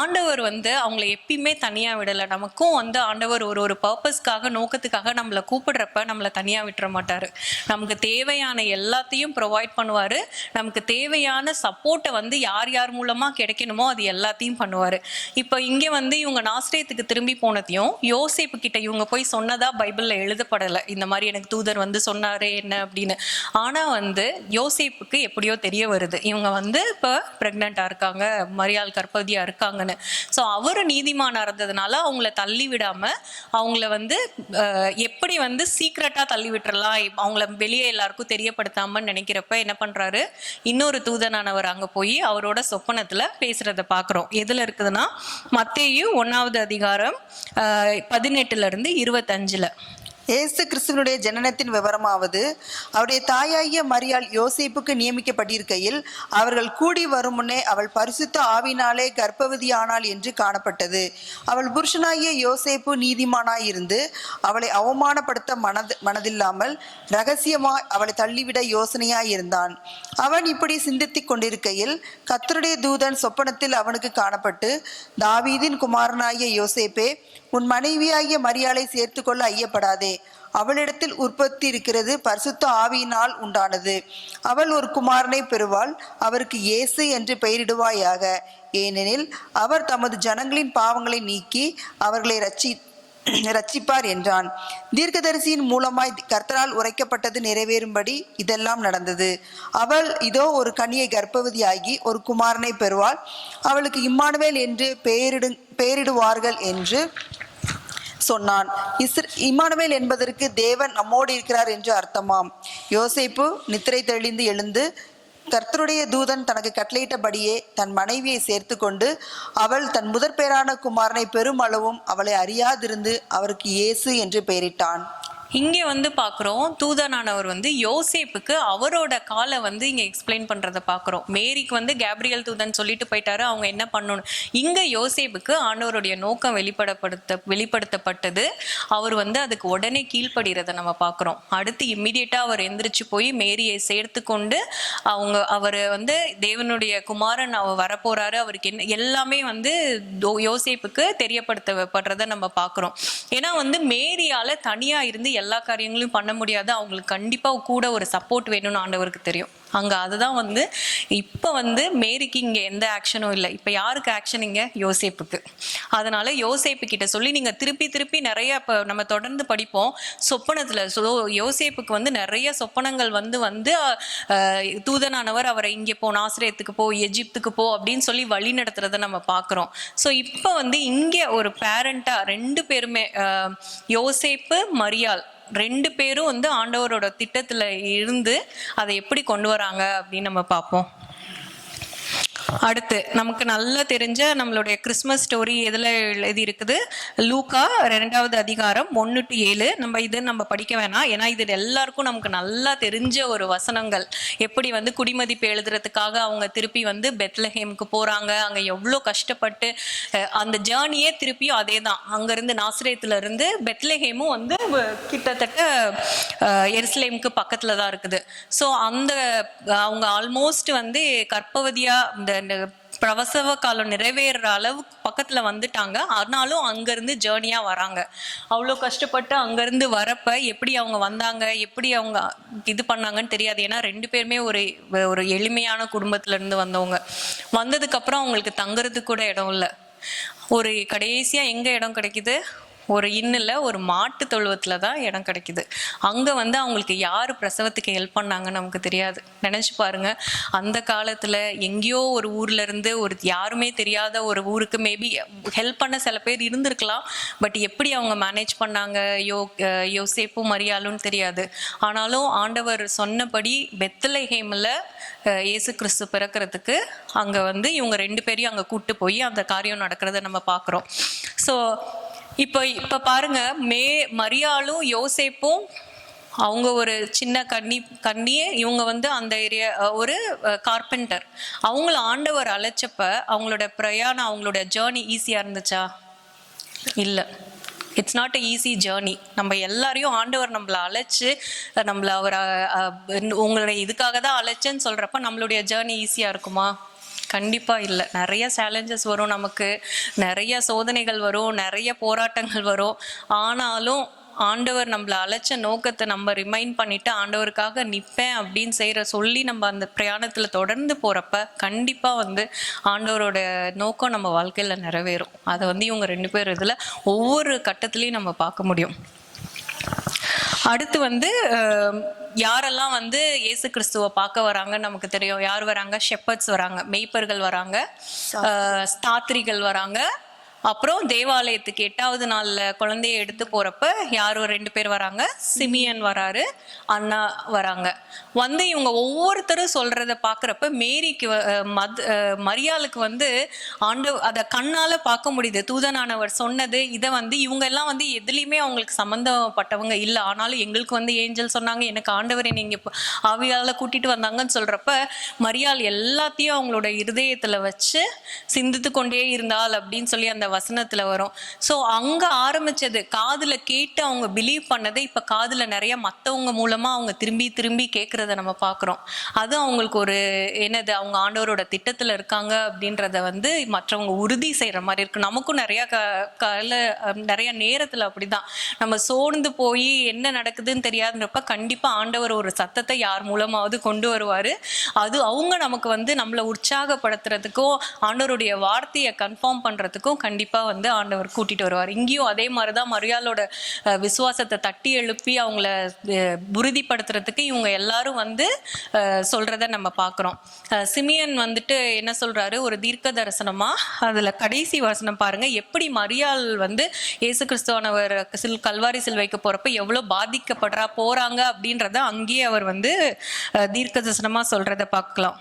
ஆண்டவர் வந்து அவங்களை எப்பயுமே தனியா விடலை. நமக்கும் வந்து ஆண்டவர் ஒரு பர்பஸ்க்காக, நோக்கத்துக்காக நம்மளை கூப்பிடுறப்ப நம்மளை தனியா விட்டுற மாட்டாரு. நமக்கு தேவையான எல்லாத்தையும் ப்ரொவைட் பண்ணுவாரு. நமக்கு தேவையான சப்போர்ட்டை வந்து யார் யார் மூலமா கிடைக்கணுமோ அது எல்லாத்தையும் பண்ணுவாரு. இப்போ இங்க வந்து இவங்க நாசரேத்துக்கு திரும்பி போனதையும் யோசேப்பு கிட்ட இவங்க போய் சொன்னதா பைபிள்ல எழுதப்படலை. இந்த மாதிரி எனக்கு தூதர் வந்து சொன்னாரு என்ன அப்படின்னு. ஆனா வந்து யோசேப்புக்கு எப்படியோ தெரிய வருது, இவங்க வந்து இப்போ பிரெக்னெண்டா இருக்காங்க, மரியாள் கர்ப்பவதியா இருக்காங்கன்னு. ஸோ அவரு நீதிமானா இருந்ததுனால அவங்கள தள்ளி விடாம அவங்கள வந்து எப்படி வந்து சீக்ரெட்டா தள்ளி விட்டுறலாம், அவங்கள வெளியே எல்லாருக்கும் தெரியப்படுத்தாம நினைக்கிறப்ப என்ன பண்றாரு, இன்னொரு தூதனானவர் அங்க போய் அவரோட சொப்பனத்துல பேசுறத பாக்குறோம். எதுல இருக்குதுன்னா மத்தேயு 1வது அதிகாரம் 18-25. இயேசு கிறிஸ்துவனுடைய ஜனனத்தின் விவரமாவது, அவருடைய தாயாகிய மரியாள் யோசேப்புக்கு நியமிக்கப்பட்டிருக்கையில் அவர்கள் கூடி வரும் முன்னே அவள் பரிசுத்த ஆவினாலே கர்ப்பவதியானாள் என்று காணப்பட்டது. அவள் புருஷனாகிய யோசேப்பு நீதிமானாயிருந்து அவளை அவமானப்படுத்த மனதில்லாமல் இரகசியமாய் அவளை தள்ளிவிட யோசனையாயிருந்தான். அவன் இப்படி சிந்தித்துக் கொண்டிருக்கையில் கர்த்தருடைய தூதன் சொப்பனத்தில் அவனுக்கு காணப்பட்டு, தாவீதின் குமாரனாகிய யோசேப்பே, உன் மனைவியாகிய மரியாளை சேர்த்து கொள்ள ஐயப்படாதே, அவளிடத்தில் உற்பத்தி இருக்கிறது பரிசுத்த ஆவியினால் உண்டானது. அவள் ஒரு குமாரனை பெறுவாள், அவருக்கு இயேசு என்று பெயரிடுவாயாக. ஏனெனில் அவர் தமது ஜனங்களின் பாவங்களை நீக்கி அவர்களை ரட்சிப்பார் என்றான். தீர்க்கதரிசியின் மூலமாய் கர்த்தரால் உரைக்கப்பட்டது நிறைவேறும்படி இதெல்லாம் நடந்தது. அவள் இதோ ஒரு கன்னியை கர்ப்பவதியாகி ஒரு குமாரனை பெறுவாள், அவளுக்கு இம்மானுவேல் என்று பெயரிடுவார்கள் என்று சொன்னான். இம்மானுவேல் என்பதற்கு தேவன் நம்மோடு இருக்கிறார் என்று அர்த்தமாம். யோசேப்பு நித்திரை தெளிந்து எழுந்து கர்த்தருடைய தூதன் தனக்கு கட்டளையிட்டபடியே தன் மனைவியை சேர்த்து கொண்டு அவள் தன் முதற்பேரான குமாரனை பெருமளவும் அவளை அறியாதிருந்து அவருக்கு இயேசு என்று பெயரிட்டான். இங்கே வந்து பார்க்குறோம், தூதனானவர் வந்து யோசேப்புக்கு அவரோட காலை வந்து இங்கே எக்ஸ்பிளைன் பண்ணுறதை பார்க்குறோம். மேரிக்கு வந்து கேப்ரியல் தூதன் சொல்லிட்டு போயிட்டாரு அவங்க என்ன பண்ணணும். இங்கே யோசேப்புக்கு ஆண்டவருடைய நோக்கம் வெளிப்படுத்தப்பட்டது. அவர் வந்து அதுக்கு உடனே கீழ்ப்படுகிறத நம்ம பார்க்குறோம். அடுத்து இம்மிடியட்டாக அவர் எந்திரிச்சு போய் மேரியை சேர்த்து கொண்டு அவர் வந்து தேவனுடைய குமாரன் அவர் வரப்போறாரு, அவருக்கு என்ன எல்லாமே வந்து யோசேப்புக்கு தெரியப்படுத்தப்படுறதை நம்ம பார்க்குறோம். ஏன்னா வந்து மேரியால் தனியாக இருந்து எல்லா காரியங்களையும் பண்ண முடியாது. அவங்களுக்கு கண்டிப்பா கூட ஒரு சப்போர்ட் வேணும்னு ஆண்டவருக்கு தெரியும். அங்க அதுதான் வந்து இப்ப வந்து மேரிக்கு இங்க எந்த ஆக்ஷனும் இல்லை. இப்ப யாருக்கு ஆக்ஷன் இங்க? யோசேப்புக்கு. அதனால யோசேப்பு கிட்ட சொல்லி நீங்க திருப்பி நிறைய இப்ப நம்ம தொடர்ந்து படிப்போம் சொப்பனத்துல. யோசேப்புக்கு வந்து நிறைய சொப்பனங்கள் வந்து தூதனானவர் அவரை இங்கே போ, நாசரேத்துக்கு போ, எஜிப்துக்கு போ அப்படின்னு சொல்லி வழி நடத்துறத நம்ம பாக்குறோம். ஸோ இப்ப வந்து இங்க ஒரு பேரண்டா 2 பேருமே யோசேப்பு மரியாள் 2 பேரும் வந்து ஆண்டவரோட திட்டத்துல இருந்து அதை எப்படி கொண்டு வராங்க அப்படின்னு நம்ம பார்ப்போம். அடுத்து நமக்கு நல்லா தெரிஞ்ச நம்மளுடைய கிறிஸ்மஸ் ஸ்டோரி எதுல எழுதி இருக்குது? லூக்கா 2வது அதிகாரம் 1-7. நம்ம படிக்க வேணாம், ஏன்னா இது எல்லாருக்கும் நமக்கு நல்லா தெரிஞ்ச ஒரு வசனங்கள். எப்படி வந்து குடிமதிப்பு எழுதுறதுக்காக அவங்க திருப்பி வந்து பெத்லஹேமுக்கு போறாங்க, அங்க எவ்வளோ கஷ்டப்பட்டு அந்த ஜேர்னியே திருப்பியும் அதே தான். அங்கிருந்து நாசரேத்துல இருந்து பெத்லஹேமும் வந்து கிட்டத்தட்ட எருசலேமுக்கு பக்கத்துல தான் இருக்குது. ஸோ அவங்க ஆல்மோஸ்ட் வந்து கர்ப்பவதியா இந்த பிரசவ காலம் நிறைவேற அளவுக்கு பக்கத்துல வந்துட்டாங்க. ஆனாலும் அங்கிருந்து ஜேர்னியா வராங்க. அவ்வளோ கஷ்டப்பட்டு அங்கிருந்து வரப்ப எப்படி அவங்க வந்தாங்க, எப்படி அவங்க இது பண்ணாங்கன்னு தெரியாது. ஏன்னா 2 பேருமே ஒரு எளிமையான குடும்பத்துல இருந்து வந்தவங்க. வந்ததுக்கு அப்புறம் அவங்களுக்கு தங்குறதுக்கு கூட இடம் இல்லை. ஒரு கடைசியா எங்க இடம் கிடைக்குது? ஒரு இன்னில் ஒரு மாட்டு தொழுவத்தில் தான் இடம் கிடைக்குது. அங்கே வந்து அவங்களுக்கு யார் பிரசவத்துக்கு ஹெல்ப் பண்ணாங்கன்னு நமக்கு தெரியாது. நினச்சி பாருங்க, அந்த காலத்தில் எங்கேயோ ஒரு ஊர்ல இருந்து ஒரு யாருமே தெரியாத ஒரு ஊருக்கு மேபி ஹெல்ப் பண்ண சில பேர் இருந்திருக்கலாம். பட் எப்படி அவங்க மேனேஜ் பண்ணாங்க, யோசேப்பும் மரியாளும் தெரியாது. ஆனாலும் ஆண்டவர் சொன்னபடி பெத்லஹேமில் இயேசு கிறிஸ்து பிறக்கிறதுக்கு அங்கே வந்து இவங்க 2 பேரையும் அங்கே கூப்பிட்டு போய் அந்த காரியம் நடக்கிறத நம்ம பார்க்குறோம். ஸோ இப்போ பாருங்க, மரியாளும் யோசேப்பும் அவங்க ஒரு சின்ன கன்னியே, இவங்க வந்து அந்த ஏரியா ஒரு கார்பெண்டர். அவங்கள ஆண்டவர் அழைச்சப்ப அவங்களோட பிரயாணம், அவங்களோட ஜேர்னி ஈஸியாக இருந்துச்சா? இல்லை. It's not a easy journey. நம்ம எல்லாரையும் ஆண்டவர் நம்மளை அழைச்சு நம்மளை அவர் உங்களை இதுக்காக தான் அழைச்சேன்னு சொல்கிறப்ப நம்மளுடைய ஜேர்னி ஈஸியாக இருக்குமா? கண்டிப்பாக இல்லை. நிறைய சேலஞ்சஸ் வரும், நமக்கு நிறைய சோதனைகள் வரும், நிறைய போராட்டங்கள் வரும். ஆனாலும் ஆண்டவர் நம்மளை அழைச்ச நோக்கத்தை நம்ம ரிமைண்ட் பண்ணிட்டு ஆண்டவருக்காக நிற்பேன் அப்படின்னு சொல்லி நம்ம அந்த பிரயாணத்தில் தொடர்ந்து போகிறப்ப கண்டிப்பாக வந்து ஆண்டவரோட நோக்கம் நம்ம வாழ்க்கையில் நிறைவேறும். அதை வந்து இவங்க 2 பேர் இதில் ஒவ்வொரு கட்டத்துலேயும் நம்ம பார்க்க முடியும். அடுத்து வந்து யாரெல்லாம் வந்து இயேசு கிறிஸ்துவை பார்க்க வராங்கன்னு நமக்கு தெரியும். யார் வராங்க? ஷெப்பர்ட்ஸ் வராங்க, மேய்ப்பர்கள் வராங்க, ஸ்தாத்திரிகள் வராங்க. அப்புறம் தேவாலயத்துக்கு 8வது நாளில் குழந்தைய எடுத்து போகிறப்ப யார் 2 பேர் வராங்க? சிமியன் வராரு, அண்ணா வராங்க. வந்து இவங்க ஒவ்வொருத்தரும் சொல்கிறத பார்க்குறப்ப மேரிக்கு மரியாளுக்கு வந்து அதை கண்ணால் பார்க்க முடியுது. தூதனானவர் சொன்னது இதை வந்து இவங்க எல்லாம் வந்து எதுலேயுமே அவங்களுக்கு சம்மந்தப்பட்டவங்க இல்லை. ஆனாலும் எங்களுக்கு வந்து ஏஞ்சல் சொன்னாங்க, எனக்கு ஆண்டவர் என்னை இங்கே ஆவியால் கூட்டிகிட்டு வந்தாங்கன்னு சொல்கிறப்ப மரியாள் எல்லாத்தையும் அவங்களோட இருதயத்தில் வச்சு சிந்தித்து கொண்டே இருந்தாள் அப்படின்னு சொல்லி அந்த வசனத்துல வரும். ஸோ அங்க ஆரம்பிச்சது காதுல கேட்டு அவங்க பிலீவ் பண்ணதை இப்ப காதுல நிறைய மற்றவங்க மூலமா அவங்க திரும்பி திரும்பி கேட்கறத நம்ம பார்க்குறோம். அது அவங்களுக்கு ஒரு என்னது, அவங்க ஆண்டவரோட திட்டத்துல இருக்காங்க அப்படின்றத வந்து மற்றவங்க உறுதி செய்யற மாதிரி இருக்கு. நமக்கும் நிறைய நேரத்துல அப்படிதான் நம்ம சோர்ந்து போய் என்ன நடக்குதுன்னு தெரியாதுன்றப்ப கண்டிப்பா ஆண்டவர் ஒரு சத்தத்தை யார் மூலமாவது கொண்டு வருவாரு. அது அவங்க நமக்கு வந்து நம்மளை உற்சாகப்படுத்துறதுக்கும் ஆண்டவருடைய வார்த்தையை கன்ஃபார்ம் பண்றதுக்கும் கண்டிப்பா வந்து ஆண்டவர் கூட்டிட்டு வருவார். இங்கேயும் அதே மாதிரிதான் மரியாளோட விசுவாசத்தை தட்டி எழுப்பி அவங்கள உறுதிப்படுத்துறதுக்கு இவங்க எல்லாரும் வந்து சொல்றத நம்ம பார்க்கிறோம். சிமியன் வந்துட்டு என்ன சொல்றாரு, ஒரு தீர்க்க தரிசனமா அதுல கடைசி வசனம் பாருங்க, எப்படி மரியாள் வந்து இயேசு கிறிஸ்துவானவர் கல்வாரி சிலுவைக்கு போறப்ப எவ்வளவு போறாங்க அப்படின்றத அங்கேயே அவர் வந்து தீர்க்க தரிசனமா சொல்றத பார்க்கலாம்.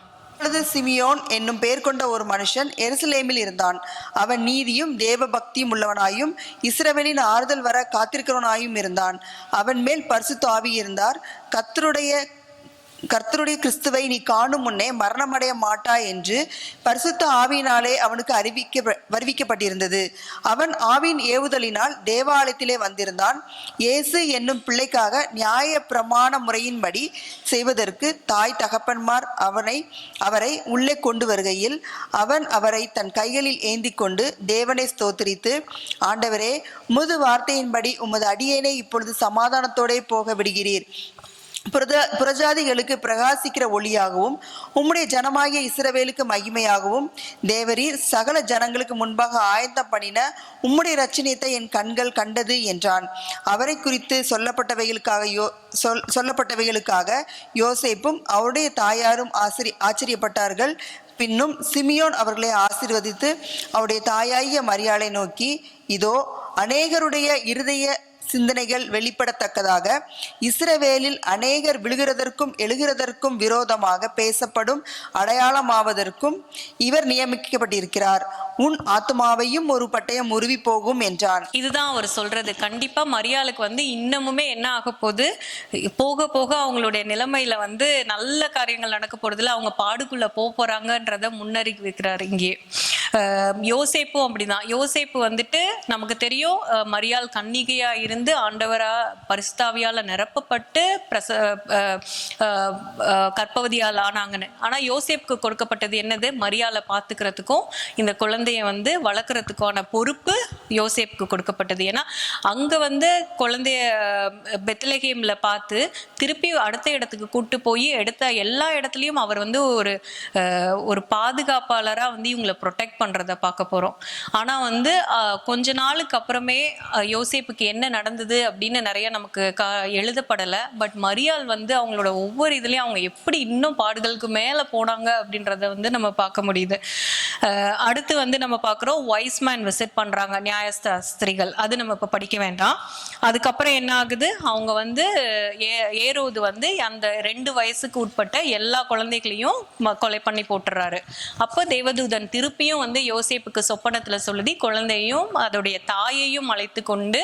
சிமியோன் என்னும் பெயர் கொண்ட ஒரு மனுஷன் எருசலேமில் இருந்தான். அவன் நீதியும் தேவ பக்தியும் உள்ளவனாயும் இஸ்ரவேலின் ஆறுதல் வர காத்திருக்கிறவனாயும் இருந்தான். அவன் மேல் பரிசுத்த ஆவி இருந்தார். கர்த்தருடைய கிறிஸ்துவை நீ காணும் முன்னே மரணமடைய மாட்டாய் என்று பரிசுத்த ஆவியினாலே அவனுக்கு வருவிக்கப்பட்டிருந்தது. அவன் ஆவியின் ஏவுதலினால் தேவாலயத்திலே வந்திருந்தான். இயேசு என்னும் பிள்ளைக்காக நியாய பிரமாண முறையின்படி செய்வதற்கு தாய் தகப்பன்மார் அவரை உள்ளே கொண்டு வருகையில் அவன் அவரை தன் கைகளில் ஏந்தி கொண்டு தேவனை ஸ்தோத்திரித்து, ஆண்டவரே, உமது வார்த்தையின்படி உமது அடியேனை இப்பொழுது சமாதானத்தோடே போக விடுகிறீர். புறஜாதிகளுக்கு பிரகாசிக்கிற ஒளியாகவும் உம்முடைய ஜனமாகிய இஸ்ரவேலுக்கு மகிமையாகவும் தேவரீர் சகல ஜனங்களுக்கு முன்பாக ஆயத்தம் பண்ணின உம்முடைய இரட்சணியத்தை என் கண்கள் கண்டது என்றான். அவரை குறித்து சொல்லப்பட்டவைகளுக்காக யோசேப்பும் அவருடைய தாயாரும் ஆச்சரியப்பட்டார்கள். பின்னும் சிமியோன் அவர்களை ஆசீர்வதித்து அவருடைய தாயாகிய மரியாளை நோக்கி, இதோ அநேகருடைய இருதய சிந்தனைகள் வெளிப்படத்தக்கதாக இஸ்ரவேலில் அநேகர் விழுகிறதற்கும் எழுகிறதற்கும் விரோதமாக பேசப்படும் அடையாளமாவதற்கும் இவர் நியமிக்கப்பட்டிருக்கிறார். உன் ஆத்மாவையும் ஒரு பட்டயம் உருவி போகும் என்றான். இதுதான் அவர் சொல்றது. கண்டிப்பா மரியாளுக்கு வந்து இன்னமுமே என்ன ஆக போகுது, போக போக அவங்களுடைய நிலைமையில வந்து நல்ல காரியங்கள் நடக்க போறதுல அவங்க பாடுக்குள்ள போறாங்கன்றத முன்னறிவிக்கிறார். இங்கே யோசேப்பும் அப்படிதான். யோசேப்பு வந்துட்டு நமக்கு தெரியும், மரியாள் கன்னிகையா இருந்து ஆண்டவரா பரிசுத்தாவியால நிரப்பப்பட்டு கர்ப்பவதியால் ஆனாங்கன்னு. ஆனா யோசேப்புக்கு கொடுக்கப்பட்டது என்னது, மரியாளை பார்த்துக்கிறதுக்கும் இந்த குழந்தைய வந்து வளர்க்கறதுக்கான பொறுப்பு யோசேப்புக்கு கொடுக்கப்பட்டது. ஏன்னா அங்க வந்து குழந்தைய பெத்லகேம்ல பார்த்து திருப்பி அடுத்த இடத்துக்கு கூட்டு போய் எல்லா இடத்துலயும் அவர் வந்து ஒரு பாதுகாப்பாளரா வந்து இவங்களை ப்ரொடெக்ட் பண்றத பார்க்க போறோம். ஆனா வந்து கொஞ்ச நாளுக்கு அப்புறமே யோசேப்புக்கு என்ன நடந்தது அப்படின்னு நிறைய நமக்கு எழுதப்படலை. பட் மரியாள் வந்து அவங்களோட ஒவ்வொரு இதுலயும் அவங்க எப்படி இன்னும் பாடுகளுக்கு மேல போனாங்க அப்படின்றத வந்து நம்ம பார்க்க முடியுது. அடுத்து வந்து நம்ம பார்க்குறோம், வைஸ்மேன் விசிட் பண்றாங்க, நியாயஸ்திரிகள். அது நம்ம இப்ப படிக்க வேண்டாம். அதுக்கப்புறம் என்ன ஆகுது, அவங்க வந்து ஏரோது வந்து அந்த 2 வயசுக்கு உட்பட்ட எல்லா குழந்தைகளையும் கொலை பண்ணி போட்டுறாரு. அப்போ தேவதூதன் திருப்பியும் வந்து யோசேப்புக்கு சொப்பனத்துல சொல்லுதி, குழந்தையும் அதோடைய தாயையும் அழைத்து கொண்டு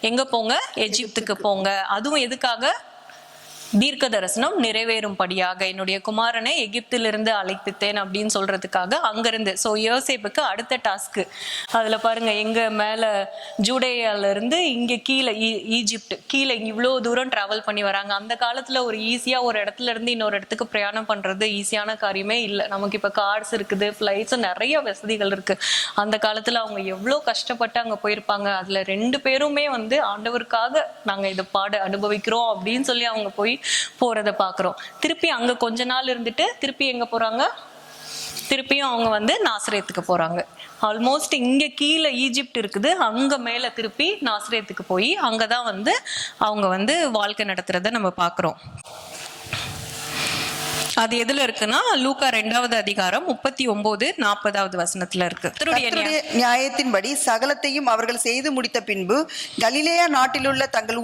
எங்க போங்க, எகிப்துக்கு போங்க. அதுவும் எதுக்காக, தீர்க்க தரிசனம் நிறைவேறும்படியாக என்னுடைய குமாரனை எகிப்திலிருந்து அழைப்பித்தேன் அப்படின்னு சொல்றதுக்காக அங்கிருந்து. ஸோ யோசேப்புக்கு அடுத்த டாஸ்க்கு அதுல பாருங்க, எங்க மேல ஜூடேயால இருந்து இங்க கீழே ஈஜிப்ட் கீழே இவ்வளோ தூரம் டிராவல் பண்ணி வராங்க. அந்த காலத்துல ஒரு ஈஸியா ஒரு இடத்துல இருந்து இன்னொரு இடத்துக்கு பிரயாணம் பண்றது ஈஸியான காரியமே இல்லை. நமக்கு இப்ப கார்ஸ் இருக்குது, ஃபிளைட்ஸ், நிறைய வசதிகள் இருக்கு. அந்த காலத்துல அவங்க எவ்வளோ கஷ்டப்பட்டு அங்க போயிருப்பாங்க. அதுல 2 பேருமே வந்து ஆண்டவருக்காக நாங்க இதை அனுபவிக்கிறோம் அப்படின்னு சொல்லி அவங்க போய் போறத பாக்குறோம். திருப்பி அங்க கொஞ்ச நாள் இருந்துட்டு திருப்பி எங்க போறாங்க? திருப்பியும் அவங்க வந்து நாசரேத்துக்கு போறாங்க. ஆல்மோஸ்ட் இங்க கீழே ஈஜிப்ட் இருக்குது, அங்க மேல திருப்பி நாசரேத்துக்கு போய் அங்கதான் வந்து அவங்க வந்து வாழ்க்கை நடத்துறத நம்ம பாக்குறோம். அது எதுல இருக்குன்னா லூக்கா 2வது அதிகாரம் 39-40 வசனத்துல இருக்கு. கர்த்தருடைய நியாயத்தின்படி சகலத்தையும் அவர்கள் செய்து முடித்த பின்பு கலிலேயா நாட்டிலுள்ள தங்கள்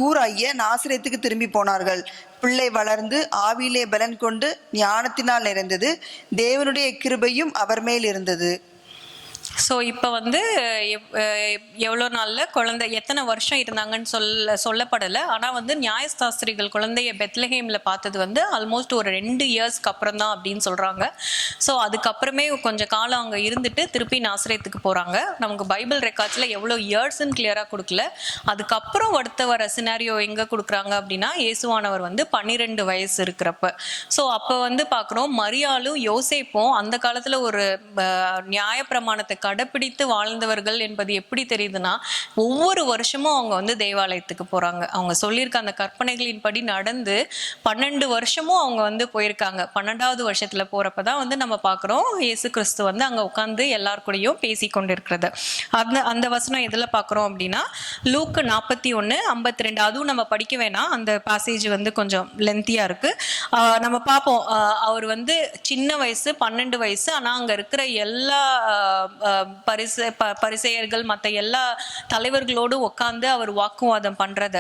ஊராகிய நாசரேத்துக்கு திரும்பி போனார்கள். பிள்ளை வளர்ந்து ஆவியிலே பலன் கொண்டு ஞானத்தினால் நிறைந்தது, தேவனுடைய கிருபையும் அவர் மேல் இருந்தது. ஸோ இப்போ வந்து எவ்வளோ நாளில் குழந்தை எத்தனை வருஷம் இருந்தாங்கன்னு சொல்லப்படலை. ஆனால் வந்து நியாயசாஸ்திரிகள் குழந்தைய பெத்லஹேமில் பார்த்தது வந்து ஆல்மோஸ்ட் ஒரு 2 இயர்ஸ்க்கு அப்புறம் தான் அப்படின்னு சொல்கிறாங்க. ஸோ அதுக்கப்புறமே கொஞ்சம் காலம் அங்கே இருந்துட்டு திருப்பி நாசரேத்துக்கு போகிறாங்க. நமக்கு பைபிள் ரெக்கார்ட்ஸில் எவ்வளோ இயர்ஸ்ன்னு கிளியராக கொடுக்கல. அதுக்கப்புறம் அடுத்த வர சினாரியோ எங்கே கொடுக்குறாங்க அப்படின்னா இயேசுவானவர் வந்து 12 வயசு இருக்கிறப்ப. ஸோ அப்போ வந்து பார்க்குறோம், மரியாளும் யோசேப்பும் அந்த காலத்தில் ஒரு நியாயப்பிரமாணத்தை கடைப்பிடித்து வாழ்ந்தவர்கள் என்பது எப்படி தெரியுதுன்னா, ஒவ்வொரு வருஷமும் அவங்க வந்து தேவாலயத்துக்கு போறாங்க. அவங்க சொல்லியிருக்க அந்த கற்பனைகளின் படி நடந்து 12 வருஷமும் அவங்க வந்து போயிருக்காங்க. 12வது வருஷத்துல போறப்பதான் வந்து நம்ம பாக்குறோம் இயேசு கிறிஸ்து வந்து அங்க உட்கார்ந்து எல்லார் கூடயும் பேசி கொண்டிருக்கிறது. அந்த வசனம் எதுல பாக்குறோம் அப்படின்னா லூக்கு 41:52. அதுவும் நம்ம படிக்க வேணாம், அந்த பாசேஜ் வந்து கொஞ்சம் லென்த்தியா இருக்கு. நம்ம பார்ப்போம், அவர் வந்து சின்ன வயசு 12 வயசு, ஆனா அங்க இருக்கிற எல்லா பரிசேயர்கள் மற்ற எல்லா தலைவர்களோடு உட்காந்து அவர் வாக்குவாதம் பண்றத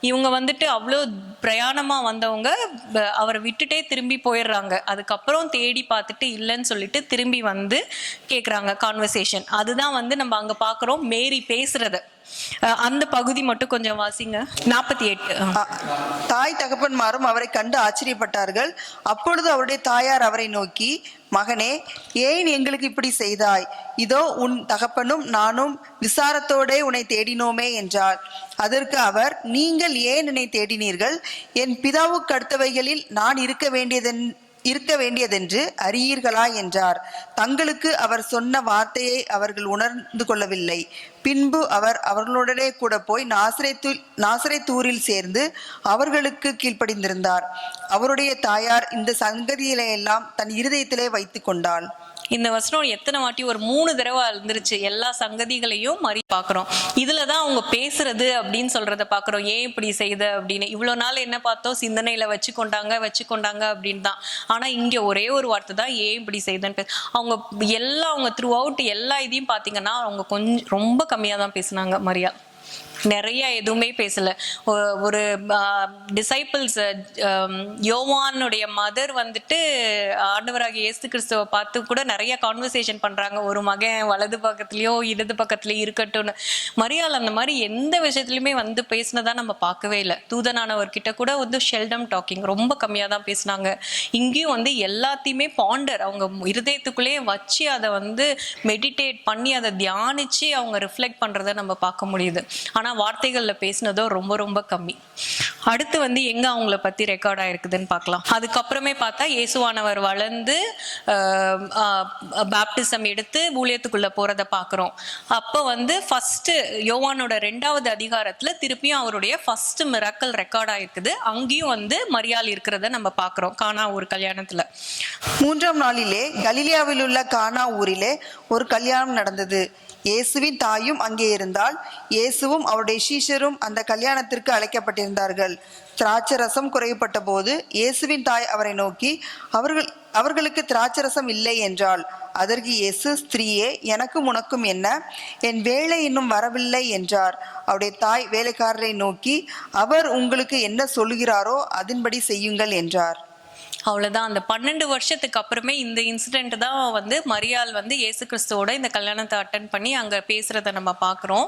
இவங்க வந்துட்டு அவ்வளோ பிரயாணமா வந்தவங்க அவரை விட்டுட்டே திரும்பி போயிடுறாங்க. அதுக்கப்புறம் தேடி பார்த்துட்டு இல்லைன்னு சொல்லிட்டு திரும்பி வந்து கேட்குறாங்க கான்வர்சேஷன். அதுதான் வந்து நம்ம அங்க பார்க்குறோம் மேரி பேசுறத. அந்த பகுதி மட்டும் கொஞ்சம் வாசிங்க. 48. தாய் தகப்பன்மாரும் அவரை கண்டு ஆச்சரியப்பட்டார்கள். அப்பொழுது அவருடைய தாயார் அவரை நோக்கி, மகனே, ஏன் எங்களுக்கு இப்படி செய்தாய்? இதோ உன் தகப்பனும் நானும் விசாரத்தோடே உன்னை தேடினோமே என்றார். அதற்கு அவர், நீங்கள் ஏன் என்னை தேடினீர்கள்? என் பிதாவுக்கு அடுத்தவைகளில் நான் இருக்க வேண்டியதென்று அறியீர்களா என்றார். தங்களுக்கு அவர் சொன்ன வார்த்தையை அவர்கள் உணர்ந்து கொள்ளவில்லை. பின்பு அவர் அவர்களுடனே கூட போய் நாசரேத்தூரில் சேர்ந்து அவர்களுக்கு கீழ்ப்படிந்திருந்தார். அவருடைய தாயார் இந்த சங்கதியிலையெல்லாம் தன் இருதயத்திலே வைத்து கொண்டாள். இந்த வசனம் எத்தனை வாட்டி ஒரு 3 தடவை இருந்துருச்சு. எல்லா சங்கதிகளையும் மறி பார்க்குறோம். இதுலதான் அவங்க பேசுறது அப்படின்னு சொல்றத பார்க்குறோம். ஏன் இப்படி செய்த அப்படின்னு. இவ்வளோ நாள் என்ன பார்த்தோம், சிந்தனையில வச்சுக்கொண்டாங்க அப்படின்னு தான். ஆனா இங்க ஒரே ஒரு வார்த்தை தான், ஏன் இப்படி செய்தன்னு. அவங்க த்ரூ அவுட் எல்லா இதையும் பார்த்தீங்கன்னா அவங்க கொஞ்சம் ரொம்ப கம்மியாக தான் பேசினாங்க. மரியா நிறைய எதுவுமே பேசல. ஒரு டிசைபிள்ஸ் யோவானுடைய மதர் வந்துட்டு ஆண்டவராகிய இயேசு கிறிஸ்துவை பார்த்து கூட நிறைய கான்வர்சேஷன் பண்றாங்க. ஒரு மகன் வலது பக்கத்துலயோ இடது பக்கத்துலயோ இருக்கட்டும்னு. மரியாள் அந்த மாதிரி எந்த விஷயத்துலயுமே வந்து பேசினதா நம்ம பார்க்கவே இல்லை. தூதனானவர்கிட்ட கூட வந்து ஷெல்டம் டாக்கிங் ரொம்ப கம்மியா தான் பேசினாங்க. இங்கேயும் வந்து எல்லாத்தையுமே பாண்டர் அவங்க இருதயத்துக்குள்ளேயே வச்சு அதை வந்து மெடிடேட் பண்ணி அதை தியானிச்சு அவங்க ரிஃப்ளெக்ட் பண்றதை நம்ம பார்க்க முடியுது. ஆனா வார்த்தைகள்ல பேசினதோ ரொம்ப ரொம்ப கம்மி. அடுத்து வந்து எங்க அவங்கள பத்தி ரெக்கார்ட் ஆயிருக்குதுன்னு பார்க்கலாம். அதுக்கப்புறமே பார்த்தா இயேசுவானவர் வளர்ந்து பேப்டிசம் எடுத்து ஊழியத்துக்குள்ள போறத பார்க்கிறோம். அப்போ வந்து ஃபர்ஸ்ட் யோவானோட 2வது அதிகாரத்துல திருப்பியும் அவருடைய ஃபர்ஸ்ட் மிராக்கிள் ரெக்கார்ட் ஆயிருக்குது. அங்கேயும் வந்து மரியாள் இருக்கிறத நம்ம பார்க்கிறோம். கானா ஒரு கல்யாணத்துல 3ஆம் நாளிலே கலிலியாவில் உள்ள கானா ஊரிலே ஒரு கல்யாணம் நடந்தது. இயேசுவின் தாயும் அங்கே இருந்தால். இயேசுவும் அவருடைய சீஷரும் அந்த கல்யாணத்திற்கு அழைக்கப்பட்டிருந்தார்கள். திராட்சரசம் குறைவுபட்ட போது இயேசுவின் தாய் அவரை நோக்கி, அவர்களுக்கு திராட்சரசம் இல்லை என்றாள். அதற்கு இயேசு, ஸ்திரீயே, எனக்கும் உனக்கும் என்ன? என் வேலை இன்னும் வரவில்லை என்றார். அவருடைய தாய் வேலைக்காரரை நோக்கி, அவர் உங்களுக்கு என்ன சொல்லுகிறாரோ அதன்படி செய்யுங்கள் என்றார். அவ்வளோதான். அந்த 12 வருஷத்துக்கு அப்புறமே இந்த இன்சிடென்ட் தான் வந்து மரியாள் வந்து இயேசு கிறிஸ்துவோட இந்த கல்யாணத்தை அட்டன் பண்ணி அங்கே பேசுகிறத நம்ம பார்க்குறோம்.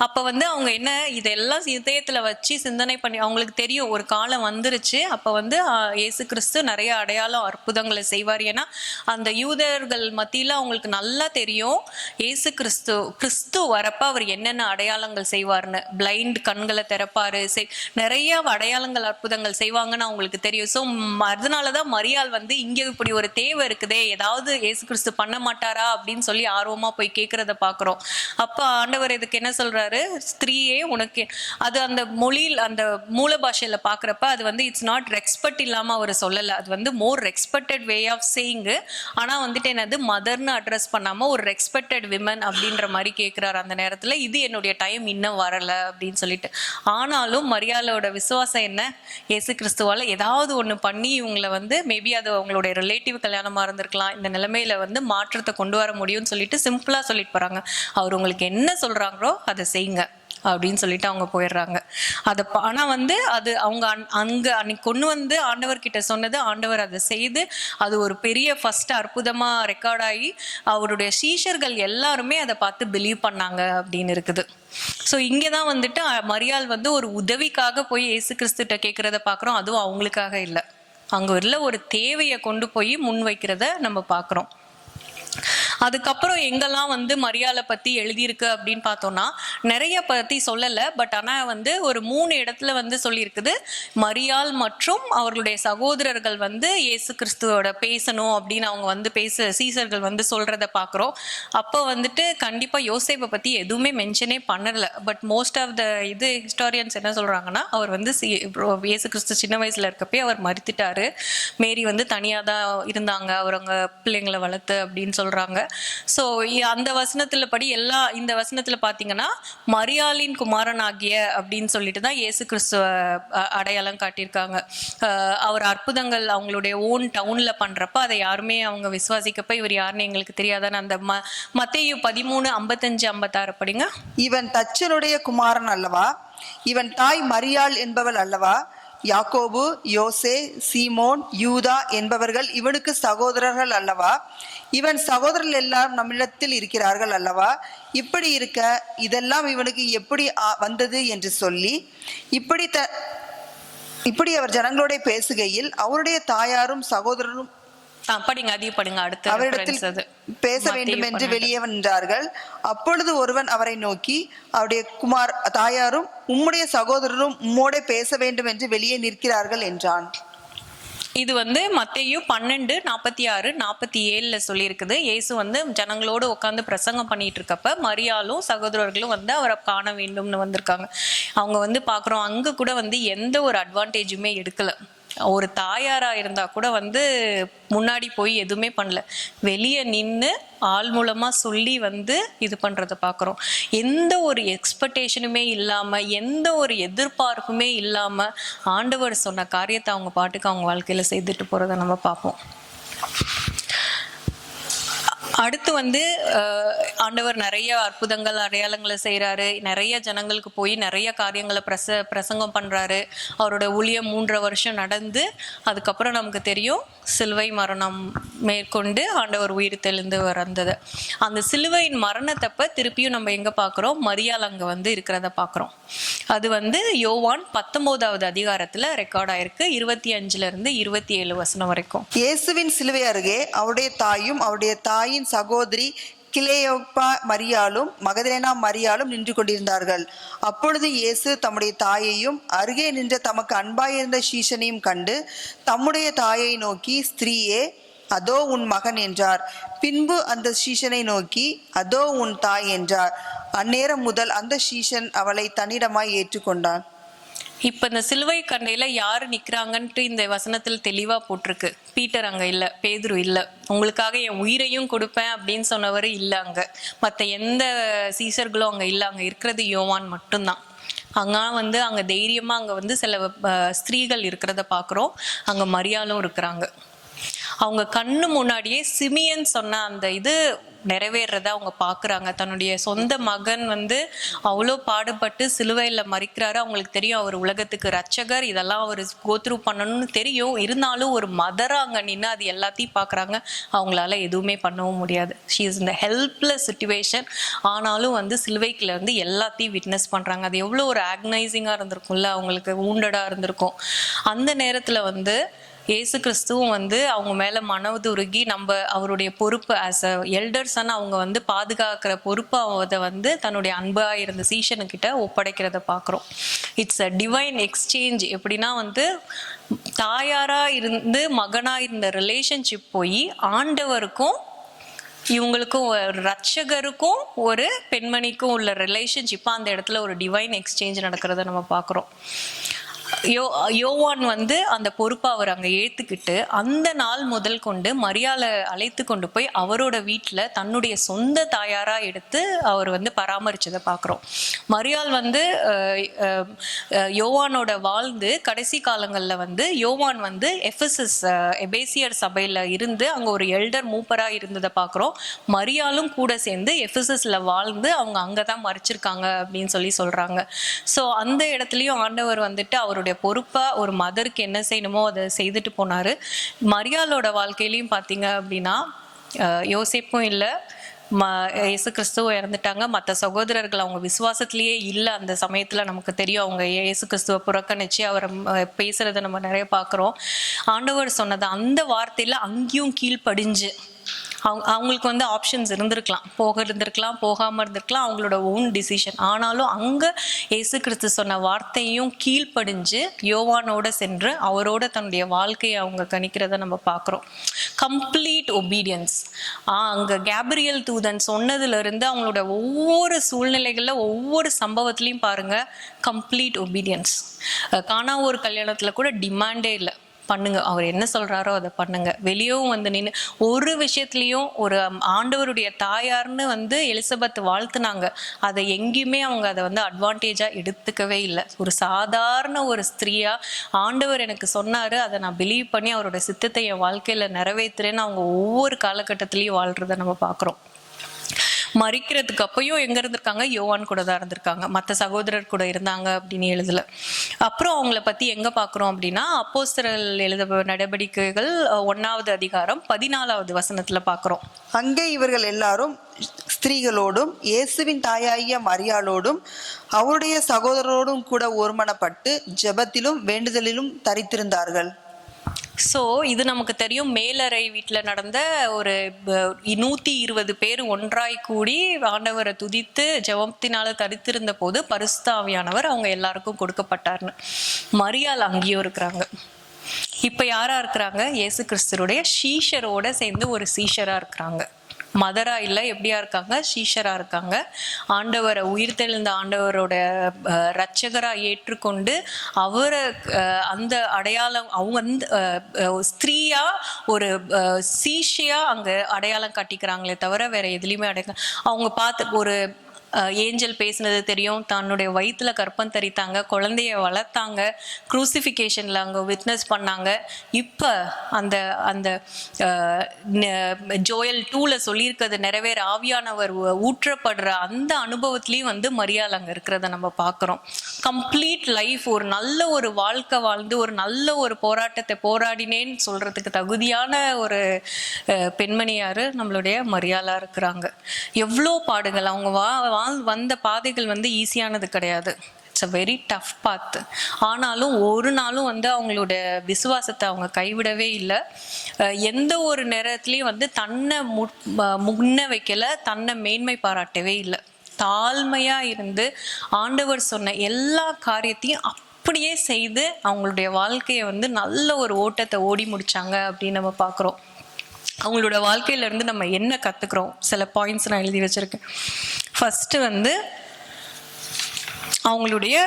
அப்போ வந்து அவங்க என்ன இதெல்லாம் இதயத்தில் வச்சு சிந்தனை பண்ணி அவங்களுக்கு தெரியும் ஒரு காலம் வந்துருச்சு. அப்போ வந்து இயேசு கிறிஸ்து நிறைய அடையாளம் அற்புதங்களை செய்வார். ஏன்னா அந்த யூதர்கள் மத்தியில் அவங்களுக்கு நல்லா தெரியும் இயேசு கிறிஸ்து வரப்ப அவர் என்னென்ன அடையாளங்கள் செய்வார்னு. பிளைண்ட் கண்களை திறப்பாரு, நிறைய அடையாளங்கள் அற்புதங்கள் செய்வாங்கன்னு அவங்களுக்கு தெரியும். ஸோ அதனால தான் மரியாள் வந்து இங்கே இப்படி ஒரு தேவை இருக்குதே, ஏதாவது இயேசு கிறிஸ்து பண்ண மாட்டாரா அப்படின்னு சொல்லி ஆர்வமா போய் கேட்கறத பார்க்குறோம். அப்போ ஆண்டவர் இதுக்கு என்ன சொல்றாரு, ஸ்திரீயே உனக்கு அது அந்த மொழியில் அந்த மூல பாஷையில பார்க்குறப்ப அது வந்து இட்ஸ் நாட் ரெஸ்பெக்ட் இல்லாமல் அவர் சொல்லலை, அது வந்து மோர் ரெஸ்பெக்டட் வே ஆஃப் சேயிங்கு. ஆனால் வந்துட்டு என்னது மதர்னு அட்ரஸ் பண்ணாமல் ஒரு ரெஸ்பெக்டட் விமன் அப்படின்ற மாதிரி கேட்குறாரு அந்த நேரத்தில். இது என்னுடைய டைம் இன்னும் வரலை அப்படின்னு சொல்லிட்டு. ஆனாலும் மரியாளோட விசுவாசம் என்ன, இயேசு கிறிஸ்துவால் ஏதாவது ஒன்று பண்ணி இவங்களை வந்து மேபி அது அவங்களுடைய ரிலேட்டிவ் கல்யாணமா இருந்திருக்கலாம், இந்த நிலைமையில வந்து மாற்றத்தை கொண்டு வர முடியும்னு சொல்லிட்டு சிம்பிளா சொல்லிட்டு போறாங்க. அவர் உங்களுக்கு என்ன சொல்றாங்களோ அதை செய்யுங்க அப்படின்னு சொல்லிட்டு அவங்க போயிடுறாங்க. அதை ஆனால் வந்து அது அவங்க அங்கே அன்னைக்கு கொண்டு வந்து ஆண்டவர்கிட்ட சொன்னது, ஆண்டவர் அதை செய்து அது ஒரு பெரிய ஃபர்ஸ்ட் அற்புதமாக ரெக்கார்ட் ஆகி அவருடைய சீஷர்கள் எல்லாருமே அதை பார்த்து பிலீவ் பண்ணாங்க அப்படின்னு இருக்குது. ஸோ இங்கே தான் வந்துட்டு மரியாள் வந்து ஒரு உதவிக்காக போய் இயேசு கிறிஸ்துட்ட கேட்குறத பார்க்குறோம். அதுவும் அவங்களுக்காக இல்லை, அங்கே உள்ள ஒரு தேவையை கொண்டு போய் முன் வைக்கிறத நம்ம பார்க்குறோம். அதுக்கப்புறம் எங்கெல்லாம் வந்து மரியாளை பற்றி எழுதியிருக்கு அப்படின்னு பார்த்தோம்னா நிறைய பற்றி சொல்லலை, பட் ஆனால் வந்து ஒரு 3 இடத்துல வந்து சொல்லியிருக்குது. மரியாள் மற்றும் அவர்களுடைய சகோதரர்கள் வந்து இயேசு கிறிஸ்துவோட பேசணும் அப்படின்னு அவங்க வந்து சீசர்கள் வந்து சொல்கிறத பார்க்குறோம். அப்போ வந்துட்டு கண்டிப்பாக யோசேப்பை பற்றி எதுவுமே மென்ஷனே பண்ணலை. But most of the historians என்ன சொல்கிறாங்கன்னா அவர் வந்து இயேசு கிறிஸ்து சின்ன வயசில் இருக்கப்பே அவர் மரித்துட்டாரு, மேரி வந்து தனியாக தான் இருந்தாங்க, அவங்க பிள்ளைங்களை வளர்த்து அப்படின்னு சொல்கிறாங்க. ஸோ அந்த வசனத்தில் படி இந்த வசனத்தில் பார்த்தீங்கன்னா மரியாளின் குமாரனாகிய அப்படின்னு சொல்லிட்டு தான் இயேசு கிறிஸ்துவ அடையாளம் காட்டியிருக்காங்க. அவர் அற்புதங்கள் அவங்களுடைய ஓன் டவுனில் பண்ணுறப்ப அதை யாருமே அவங்க விசுவாசிக்கப்ப இவர் யாருன்னு எங்களுக்கு தெரியாதான்னு அந்த மத்தேயு 13:55-56 படிங்க. இவன் தச்சனுடைய குமாரன் அல்லவா, இவன் தாய் மரியாள் என்பவள் அல்லவா, யாக்கோபு, யோசே, சீமோன், யூதா என்பவர்கள் இவனுக்கு சகோதரர்கள் அல்லவா, இவன் சகோதரர்கள் எல்லாம் நம்மிடத்தில் இருக்கிறார்கள் அல்லவா, இப்படி இருக்க இதெல்லாம் இவனுக்கு எப்படி வந்தது என்று சொல்லி இப்படி அவர் ஜனங்களோட பேசுகையில் அவருடைய தாயாரும் சகோதரரும் படிங்க அதையும் படிங்க. அடுத்து அவரிடத்தில் பேச வேண்டும் என்று வெளியே வந்தார்கள். அப்பொழுது ஒருவன் அவரை நோக்கி, அவருடைய தாயாரும் உம்முடைய சகோதரரும் உம்மோட பேச வேண்டும் என்று வெளியே நிற்கிறார்கள் என்றான். இது வந்து மத்தேயு 12:46-47 சொல்லியிருக்குது. இயேசு வந்து ஜனங்களோடு உட்காந்து பிரசங்கம் பண்ணிட்டு இருக்கப்ப மரியாளும் சகோதரர்களும் வந்து அவரை காண வேண்டும்னு வந்திருக்காங்க. அவங்க வந்து பார்க்குறோம் அங்கே கூட வந்து எந்த ஒரு அட்வான்டேஜுமே எடுக்கலை. ஒரு தாயாரா இருந்தா கூட வந்து முன்னாடி போய் எதுவுமே பண்ணல, வெளியே நின்று ஆள் மூலமா சொல்லி வந்து இது பண்றத பார்க்குறோம். எந்த ஒரு எக்ஸ்பெக்டேஷனுமே இல்லாம எந்த ஒரு எதிர்பார்ப்புமே இல்லாம ஆண்டவர் சொன்ன காரியத்தை அவங்க பாட்டுக்கு அவங்க வாழ்க்கையில செய்துட்டு போறதை நம்ம பார்ப்போம். அடுத்து வந்து ஆண்டவர் நிறைய அற்புதங்கள் அடையாளங்களை செய்கிறாரு, நிறைய ஜனங்களுக்கு போய் நிறைய காரியங்களை பிரசங்கம் பண்ணுறாரு. அவரோட ஊழியம் 3.5 வருஷம் நடந்து அதுக்கப்புறம் நமக்கு தெரியும் சிலுவை மரணம் மேற்கொண்டு ஆண்டவர் உயிர் தெளிந்து வந்தது. அந்த சிலுவையின் மரணத்தப்ப திருப்பியும் நம்ம எங்கே பார்க்குறோம், மரியாள் அங்கே வந்து இருக்கிறத பார்க்குறோம். அது வந்து யோவான் 19வது அதிகாரத்தில் ரெக்கார்ட் ஆயிருக்கு, 25-27 வசனம் வரைக்கும். இயேசுவின் சிலுவை அருகே அவருடைய தாயும் அவருடைய தாயின் சகோதரி கிலேயோப்பா மரியாளும் மகதலேனா மரியாளும் நின்று கொண்டிருந்தார்கள். அப்பொழுது இயேசு தம்முடைய தாயையும் அருகே நின்ற தமக்கு அன்பாயிருந்த சீஷனையும் கண்டு தம்முடைய தாயை நோக்கி, ஸ்திரீயே, அதோ உன் மகன் என்றார். பின்பு அந்த சீஷனை நோக்கி, அதோ உன் தாய் என்றார். அந்நேரம் முதல் அந்த சீஷன் அவளை தன்னிடமாய் ஏற்றுக்கொண்டான். இப்போ இந்த சிலுவை கண்டையில் யார் நிற்கிறாங்கன்ட்டு இந்த வசனத்தில் தெளிவாக போட்டிருக்கு. பீட்டர் அங்கே இல்லை, பேதுரு இல்லை, உங்களுக்காக என் உயிரையும் கொடுப்பேன் அப்படின்னு சொன்னவர் இல்லை அங்கே. மற்ற எந்த சீசர்களும் அங்கே இல்லை, அங்கே இருக்கிறது யோவான் மட்டும்தான். அங்கே தைரியமாக அங்கே வந்து சில ஸ்திரீகள் இருக்கிறத பார்க்குறோம், அங்கே மரியாளும் இருக்கிறாங்க. அவங்க கண்ணு முன்னாடியே சிமியன் சொன்ன அந்த இது நிறைவேறத அவங்க பார்க்குறாங்க. தன்னுடைய சொந்த மகன் வந்து அவ்வளோ பாடுபட்டு சிலுவையில் மறிக்கிறாரு. அவங்களுக்கு தெரியும் அவர் உலகத்துக்கு ரட்சகர், இதெல்லாம் அவர் கோத்ரூ பண்ணணும்னு தெரியும். இருந்தாலும் ஒரு மதராக அங்கே நின்று அது எல்லாத்தையும் பார்க்குறாங்க. அவங்களால எதுவுமே பண்ணவும் முடியாது. ஷீ இஸ் இந்த ஹெல்ப்லெஸ் சுச்சுவேஷன். ஆனாலும் வந்து சிலுவைக்குள்ள வந்து எல்லாத்தையும் விட்னஸ் பண்ணுறாங்க. அது எவ்வளோ ஒரு ஆக்னைசிங்காக இருந்திருக்கும்ல, அவங்களுக்கு ஊண்டடாக இருந்திருக்கும். அந்த நேரத்தில் வந்து இயேசு கிறிஸ்துவும் வந்து அவங்க மேலே மனதுருகி நம்ம அவருடைய பொறுப்பு ஆஸ் அ எல்டர்ஸான அவங்க வந்து பாதுகாக்கிற பொறுப்பு அதை வந்து தன்னுடைய அன்பாக இருந்த சீஷனுக்கிட்ட ஒப்படைக்கிறத பார்க்குறோம். It's a divine exchange. எப்படின்னா வந்து தாயாராக இருந்து மகனாக இருந்த ரிலேஷன்ஷிப் போய் ஆண்டவருக்கும் இவங்களுக்கும் ரட்சகருக்கும் ஒரு பெண்மணிக்கும் உள்ள ரிலேஷன்ஷிப்பாக அந்த இடத்துல ஒரு டிவைன் எக்ஸ்சேஞ்ச் நடக்கிறத நம்ம பார்க்குறோம். யோவான் வந்து அந்த பொறுப்பை அவர் அங்கே ஏற்றுக்கிட்டு அந்த நாள் முதல் கொண்டு மரியாதை அழைத்து கொண்டு போய் அவரோட வீட்டில் தன்னுடைய சொந்த தாயாராக எடுத்து அவர் வந்து பராமரித்ததை பார்க்குறோம். மரியாள் வந்து யோவானோட வாழ்ந்து கடைசி காலங்களில் வந்து யோவான் வந்து எபேசியர் சபையில் இருந்து அங்கே ஒரு எல்டர் மூப்பராக இருந்ததை பார்க்குறோம். மரியாளும் கூட சேர்ந்து எஃபெசஸில் வாழ்ந்து அவங்க அங்கே தான் மறிச்சிருக்காங்க அப்படின்னு சொல்கிறாங்க. ஸோ அந்த இடத்துலையும் ஆண்டவர் வந்துட்டு அவருடைய பொறுப்பா ஒரு மதருக்கு என்ன செய்யணுமோ அதை செய்துட்டு போனாரு. மரியாளோட வாழ்க்கையிலையும் பார்த்தீங்க அப்படின்னா யோசேப்பும் இல்லை, இயேசு கிறிஸ்துவ இறந்துட்டாங்க. மற்ற சகோதரர்கள் அவங்க விசுவாசத்திலேயே இல்லை. அந்த சமயத்தில் நமக்கு தெரியும் அவங்க இயேசு கிறிஸ்துவ புறக்கணிச்சு அவரை பேசுறதை நம்ம நிறைய பார்க்குறோம். ஆண்டவர் சொன்னது அந்த வார்த்தையில் அங்கேயும் கீழ்ப்படிஞ்சு அவங்களுக்கு வந்து ஆப்ஷன்ஸ் இருந்திருக்கலாம், போகாமல் இருந்திருக்கலாம், அவங்களோட ஓன் டிசிஷன். ஆனாலும் அங்கே இயேசு கிறிஸ்து சொன்ன வார்த்தையும் கீழ்ப்படிஞ்சு யோவானோட சென்று அவரோட தன்னுடைய வாழ்க்கையை அவங்க கணிக்கிறத நம்ம பார்க்குறோம். Complete obedience. அங்கே கேப்ரியல் தூதன் சொன்னதுலேருந்து அவங்களோட ஒவ்வொரு சூழ்நிலைகளில் ஒவ்வொரு சம்பவத்துலேயும் பாருங்கள் கம்ப்ளீட் ஒபீடியன்ஸ். காணா ஒரு கல்யாணத்தில் கூட டிமாண்டே இல்லை, பண்ணுங்க, அவர் என்ன சொல்றாரோ அதை பண்ணுங்க. வெளியவும் வந்து நின்று ஒரு விஷயத்துலையும் ஒரு ஆண்டவருடைய தாயார்னு வந்து எலிசபெத் வாழ்த்துனாங்க. அதை எங்கேயுமே அவங்க அதை வந்து அட்வான்டேஜா எடுத்துக்கவே இல்லை. ஒரு சாதாரண ஒரு ஸ்திரீயா ஆண்டவர் எனக்கு சொன்னாரு, அதை நான் பிலீவ் பண்ணி அவரோட சித்தத்தை என் வாழ்க்கையில நிறைவேற்றுறேன்னு அவங்க ஒவ்வொரு காலகட்டத்திலையும் வாழ்றதை நம்ம பார்க்குறோம். மறிக்கிறதுக்கு அப்பயும் எங்க இருந்திருக்காங்க? யோவான் கூட தான் இருந்திருக்காங்க, மற்ற சகோதரர் கூட இருந்தாங்க அப்படின்னு எழுதல. அப்புறம் அவங்கள பத்தி எங்க பாக்குறோம் அப்படின்னா அப்போஸ்தலர் எழுத நடவடிக்கைகள் 1வது அதிகாரம் 14வது வசனத்துல பாக்குறோம். அங்கே இவர்கள் எல்லாரும் ஸ்திரீகளோடும் இயேசுவின் தாயாகிய மரியாளோடும் அவருடைய சகோதரரோடும் கூட ஒருமனப்பட்டு ஜெபத்திலும் வேண்டுதலிலும் தரித்திருந்தார்கள். ஸோ இது நமக்கு தெரியும். மேலறை வீட்டில் நடந்த ஒரு 120 பேர் ஒன்றாய் கூடி ஆண்டவரை துதித்து ஜெபத்தினால தரித்திருந்த போது பரிசுத்த ஆவியானவர் அவங்க எல்லாருக்கும் கொடுக்கப்பட்டார்னு. மரியாள் அங்கேயும் இருக்கிறாங்க. இப்போ யாரா இருக்கிறாங்க? இயேசு கிறிஸ்துவோடைய சீஷரோட சேர்ந்து ஒரு சீஷரா இருக்கிறாங்க. மதரா இல்லை, எப்படியா இருக்காங்க? சீஷரா இருக்காங்க. ஆண்டவரை உயிர்த்தெழுந்த ஆண்டவரோட ரட்சகரா ஏற்றுக்கொண்டு அவரை அந்த அடையாளம் அவங்க வந்து ஸ்திரீயா ஒரு சீஷையா அங்க அடையாளம் காட்டிக்கிறாங்களே தவிர வேற எதுலையுமே அவங்க பார்த்து ஒரு ஏஞ்சல் பேசினது தெரியும், தன்னுடைய வயிற்றுல கற்பம் தரித்தாங்க, குழந்தைய வளர்த்தாங்க, குரூசிஃபிகேஷனில் அங்கே விட்னஸ் பண்ணாங்க. இப்போ அந்த அந்த ஜோயல் 2ல் சொல்லியிருக்கிறது நிறைவேற ஆவியானவர் ஊற்றப்படுற அந்த அனுபவத்துலேயும் வந்து மரியாள் அங்கே இருக்கிறத நம்ம பார்க்குறோம். கம்ப்ளீட் லைஃப், ஒரு நல்ல ஒரு வாழ்க்கை வாழ்ந்து ஒரு நல்ல ஒரு போராட்டத்தை போராடினேன்னு சொல்கிறதுக்கு தகுதியான ஒரு பெண்மணியார் நம்மளுடைய மரியாளாக இருக்கிறாங்க. எவ்வளோ பாடுகள் அவங்க வந்த பாதைகள் வந்து ஈஸியானது கிடையாது. இட்ஸ் அ வெரி டஃப் பாத். ஆனாலும் ஒரு நாளும் வந்து அவங்களோட விசுவாசத்தை அவங்க கைவிடவே இல்லை. எந்த ஒரு நேரத்துலையும் வந்து தன்னை முன்ன வைக்கல, தன்னை மேன்மை பாராட்டவே இல்லை. தாழ்மையா இருந்து ஆண்டவர் சொன்ன எல்லா காரியத்தையும் அப்படியே செய்து அவங்களுடைய வாழ்க்கையை வந்து நல்ல ஒரு ஓட்டத்தை ஓடி முடிச்சாங்க அப்படின்னு நம்ம பார்க்குறோம். அவங்களோட வாழ்க்கையிலேருந்து நம்ம என்ன கற்றுக்குறோம்? சில பாயிண்ட்ஸ் நான் எழுதி வச்சுருக்கேன். ஃபஸ்ட்டு வந்து அவங்களுடைய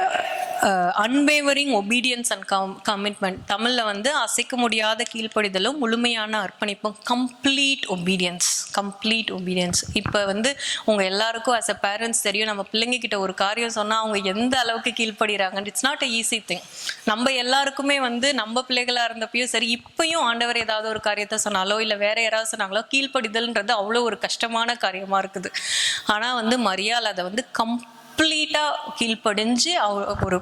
அன்வேவரிங் ஒபீடியன்ஸ் அண்ட் கமிட்மெண்ட். தமிழில் வந்து அசைக்க முடியாத கீழ்ப்படிதலும் முழுமையான அர்ப்பணிப்பும். Complete obedience. இப்போ வந்து உங்கள் எல்லாருக்கும் ஆஸ் அ பேரண்ட்ஸ் தெரியும், நம்ம பிள்ளைங்க கிட்ட ஒரு காரியம் சொன்னால் அவங்க எந்த அளவுக்கு கீழ்ப்படுகிறாங்க. It's not a easy thing. நம்ம எல்லாருக்குமே வந்து நம்ம பிள்ளைகளாக இருந்தப்பையும் சரி, இப்பயும் ஆண்டவர் ஏதாவது ஒரு காரியத்தை சொன்னாலோ இல்லை வேற யாராவது சொன்னாங்களோ, கீழ்ப்படிதல்ன்றது அவ்வளோ ஒரு கஷ்டமான காரியமாக இருக்குது. ஆனால் வந்து மரியாள் அதை வந்து கம்ப்ளீட்டாக கீழ்ப்படிஞ்சு ஒரு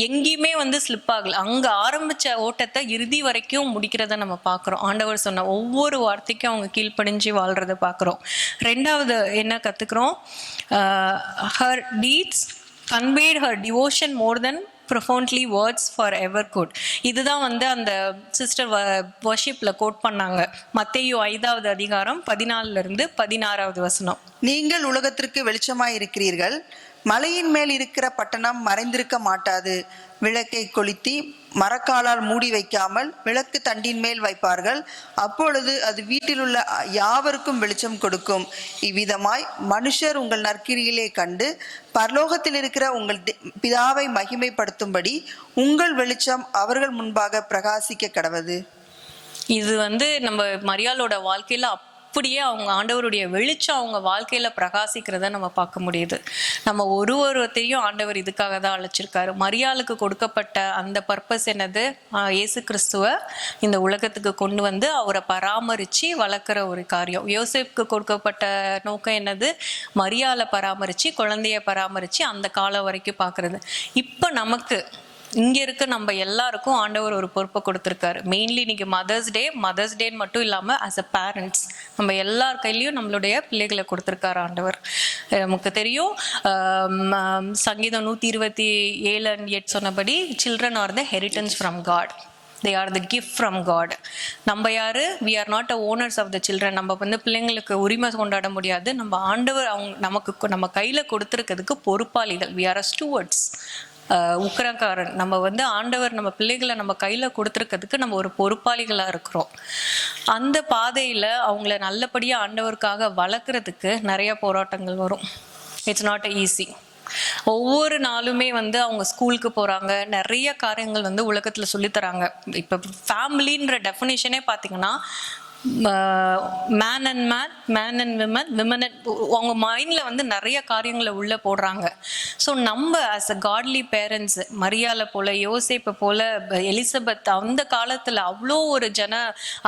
எங்கேயுமே வந்து ஸ்லிப் ஆகலை. அங்கே ஆரம்பித்த ஓட்டத்தை இறுதி வரைக்கும் முடிக்கிறத நம்ம பார்க்குறோம். ஆண்டவர் சொன்ன ஒவ்வொரு வார்த்தைக்கும் அவங்க கீழ்ப்படிஞ்சு வாழ்கிறத பார்க்குறோம். ரெண்டாவது என்ன கற்றுக்குறோம்? Her deeds conveyed her devotion more than profoundly words forever could. இதுதான் வந்து அந்த சிஸ்டர் வர்ஷிப்ல கோட் பண்ணாங்க. மத்தேயு 5வது அதிகாரம் 14 16வது வசனம். நீங்கள் உலகத்திற்கு வெளிச்சமாய் இருக்கிறீர்கள். மலையின் மேல் இருக்கிற பட்டணம் மறைந்திருக்க மாட்டாது. விளக்கை கொளுத்தி மரக்காலால் மூடி வைக்காமல் விளக்கு தண்டின் மேல் வைப்பார்கள். அப்பொழுது அது வீட்டில் உள்ள யாவருக்கும் வெளிச்சம் கொடுக்கும். இவ்விதமாய் மனுஷர் உங்கள் நற்கிரியிலே கண்டு பரலோகத்தில் இருக்கிற உங்கள் பிதாவை மகிமைப்படுத்தும்படி உங்கள் வெளிச்சம் அவர்கள் முன்பாக பிரகாசிக்க கடவது. இது வந்து நம்ம மரியாளோட வாழ்க்கையில அப்படியே அவங்க ஆண்டவருடைய வெளிச்சம் அவங்க வாழ்க்கையில பிரகாசிக்கிறத நம்ம பார்க்க முடியுது. நம்ம ஒருவரையும் ஆண்டவர் இதுக்காக தான் அழைச்சிருக்காரு. மரியாளுக்கு கொடுக்கப்பட்ட அந்த பர்பஸ் என்னது? இயேசு கிறிஸ்துவ இந்த உலகத்துக்கு கொண்டு வந்து அவரை பராமரிச்சு வளர்க்குற ஒரு காரியம். யோசேப்புக்கு கொடுக்கப்பட்ட நோக்கம் என்னது? மரியாளை பராமரிச்சு, குழந்தைய பராமரிச்சு அந்த காலம் வரைக்கும் பார்க்கறது. இப்போ நமக்கு இங்கே இருக்க நம்ம எல்லாருக்கும் ஆண்டவர் ஒரு பொறுப்பை கொடுத்துருக்காரு. மெயின்லி இன்னைக்கு மதர்ஸ் டேன்னு மட்டும் இல்லாமல் ஆஸ் அ பேரண்ட்ஸ் நம்ம எல்லார் கையிலையும் நம்மளுடைய பிள்ளைகளை கொடுத்துருக்காரு ஆண்டவர். நமக்கு தெரியும், சங்கீதம் 127:8 சொன்னபடி children are the heritance from God. they are the gift from God. நம்ம யாரு? we are not the owners of the children. நம்ம வந்து பிள்ளைங்களுக்கு உரிமை கொண்டாட முடியாது. நம்ம ஆண்டவர் நம்ம கையில கொடுத்துருக்கிறதுக்கு பொறுப்பாளிகள். we are a stewards. உக்கரக்காரன். நம்ம வந்து ஆண்டவர் நம்ம பிள்ளைகளை நம்ம கையில கொடுத்துருக்கிறதுக்கு நம்ம ஒரு பொறுப்பாளிகளா இருக்கிறோம். அந்த பாதையில அவங்கள நல்லபடியா ஆண்டவருக்காக வளர்க்குறதுக்கு நிறைய போராட்டங்கள் வரும். It's not easy. ஒவ்வொரு நாளுமே வந்து அவங்க ஸ்கூலுக்கு போறாங்க, நிறைய காரியங்கள் வந்து உலகத்துல சொல்லித்தராங்க. இப்போ ஃபேமிலின்ற டெஃபினேஷனே பார்த்தீங்கன்னா மேன் அண்ட் விமன் அவங்க மைண்டில் வந்து நிறைய காரியங்களை உள்ளே போடுறாங்க. ஸோ நம்ம ஆஸ் அ காட்லி பேரண்ட்ஸ், மரியாளை போல, யோசேப்பை போல, எலிசபெத் அந்த காலத்தில் அவ்வளோ ஒரு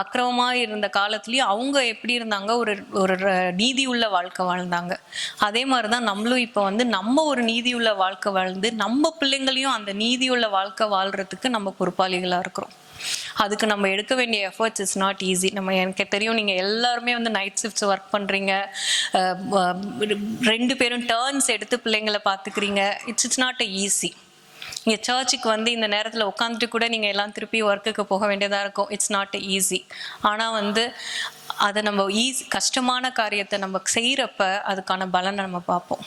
அக்கிரமமாக இருந்த காலத்துலேயும் அவங்க எப்படி இருந்தாங்க? ஒரு நீதி உள்ள வாழ்க்கை வாழ்ந்தாங்க. அதே மாதிரி தான் நம்மளும் இப்போ வந்து நம்ம ஒரு நீதி உள்ள வாழ்க்கை வாழ்ந்து நம்ம பிள்ளைங்களையும் அந்த நீதி உள்ள வாழ்க்கை வாழ்கிறதுக்கு நம்ம பொறுப்பாளிகளாக இருக்கிறோம். அதுக்கு நம்ம எடுக்க வேண்டிய எஃபர்ட்ஸ் இஸ் நாட் ஈஸி. எனக்கு தெரியும், நீங்கள் எல்லாருமே வந்து நைட் ஷிஃப்ட்ஸ் ஒர்க் பண்ணுறீங்க, 2 பேரும் டர்ன்ஸ் எடுத்து பிள்ளைங்களை பார்த்துக்கிறீங்க. It's not easy. நீங்கள் சர்ச்சுக்கு வந்து இந்த நேரத்தில் உட்காந்துட்டு கூட நீங்கள் எல்லாம் திருப்பி ஒர்க்குக்கு போக வேண்டியதாக இருக்கும். It's not easy. ஆனால் வந்து அதை நம்ம கஷ்டமான காரியத்தை நம்ம செய்கிறப்ப அதுக்கான பலனை நம்ம பார்ப்போம்.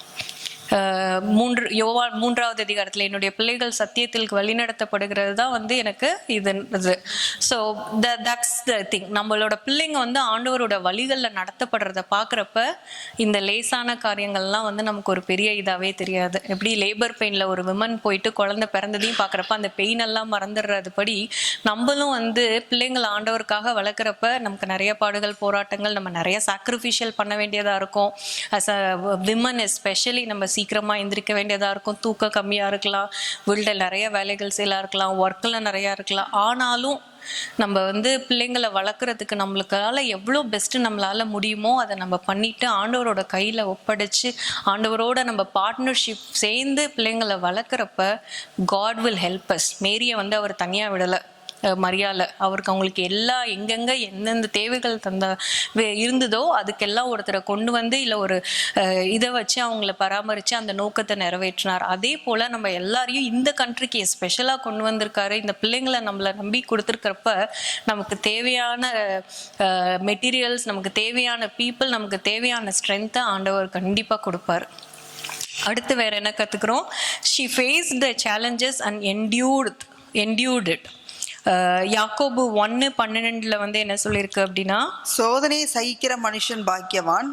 யோவான் 3வது அதிகாரத்தில் என்னுடைய பிள்ளைகள் சத்தியத்தில் வழிநடத்தப்படுகிறது தான் வந்து எனக்கு இது. So that's the thing. நம்மளோட பிள்ளைங்க வந்து ஆண்டவரோட வழிகளில் நடத்தப்படுறத பார்க்குறப்ப இந்த லேசான காரியங்கள்லாம் வந்து நமக்கு ஒரு பெரிய இதாகவே தெரியாது. எப்படி லேபர் பெயினில் ஒரு விமன் போயிட்டு குழந்தை பிறந்ததையும் பார்க்குறப்ப அந்த பெயின் எல்லாம் மறந்துடுறது படி நம்மளும் வந்து பிள்ளைங்களை ஆண்டவருக்காக வளர்க்குறப்ப நமக்கு நிறைய பாடுகள், போராட்டங்கள், நம்ம நிறைய சாக்ரிஃபிஷியல் பண்ண வேண்டியதாக இருக்கும். அஸ் அ விமன் எஸ்பெஷலி நம்ம சீக்கிரமாக எந்திரிக்க வேண்டியதாக இருக்கும். தூக்கம் கம்மியாக இருக்கலாம், வீட்டில் நிறைய வேலைகள் செய்யலாம் இருக்கலாம், ஒர்க்கில் நிறையா இருக்கலாம். ஆனாலும் நம்ம வந்து பிள்ளைங்களை வளர்க்குறதுக்கு நம்மளுக்கால எவ்வளோ பெஸ்ட்டு நம்மளால் முடியுமோ அதை நம்ம பண்ணிவிட்டு ஆண்டவரோட கையில் ஒப்படைச்சு ஆண்டவரோட நம்ம பார்ட்னர்ஷிப் சேர்ந்து பிள்ளைங்களை வளர்க்குறப்ப காட் வில் ஹெல்ப் அஸ். மேரியை வந்து அவர் தனியாக விடலை. மரியாதை அவங்களுக்கு எல்லா எங்கெங்கே எந்தெந்த தேவைகள் இருந்ததோ அதுக்கெல்லாம் ஒருத்தரை கொண்டு வந்து இல்லை ஒரு இதை வச்சு அவங்கள பராமரித்து அந்த நோக்கத்தை நிறைவேற்றினார். அதே போல் நம்ம எல்லாரையும் இந்த கண்ட்ரிக்கு ஸ்பெஷலாக கொண்டு வந்திருக்காரு. இந்த பிள்ளைங்களை நம்மளை நம்பி கொடுத்துருக்கிறப்ப நமக்கு தேவையான மெட்டீரியல்ஸ், நமக்கு தேவையான பீப்புள், நமக்கு தேவையான ஸ்ட்ரென்த்தை ஆண்டவர் கண்டிப்பாக கொடுப்பார். அடுத்து வேற என்ன கற்றுக்குறோம்? she faced the challenges and endured it. யாக்கோபு 1:12 வந்து என்ன சொல்லியிருக்கு அப்படின்னா, சோதனையை சகிக்கிற மனுஷன் பாக்கியவான்,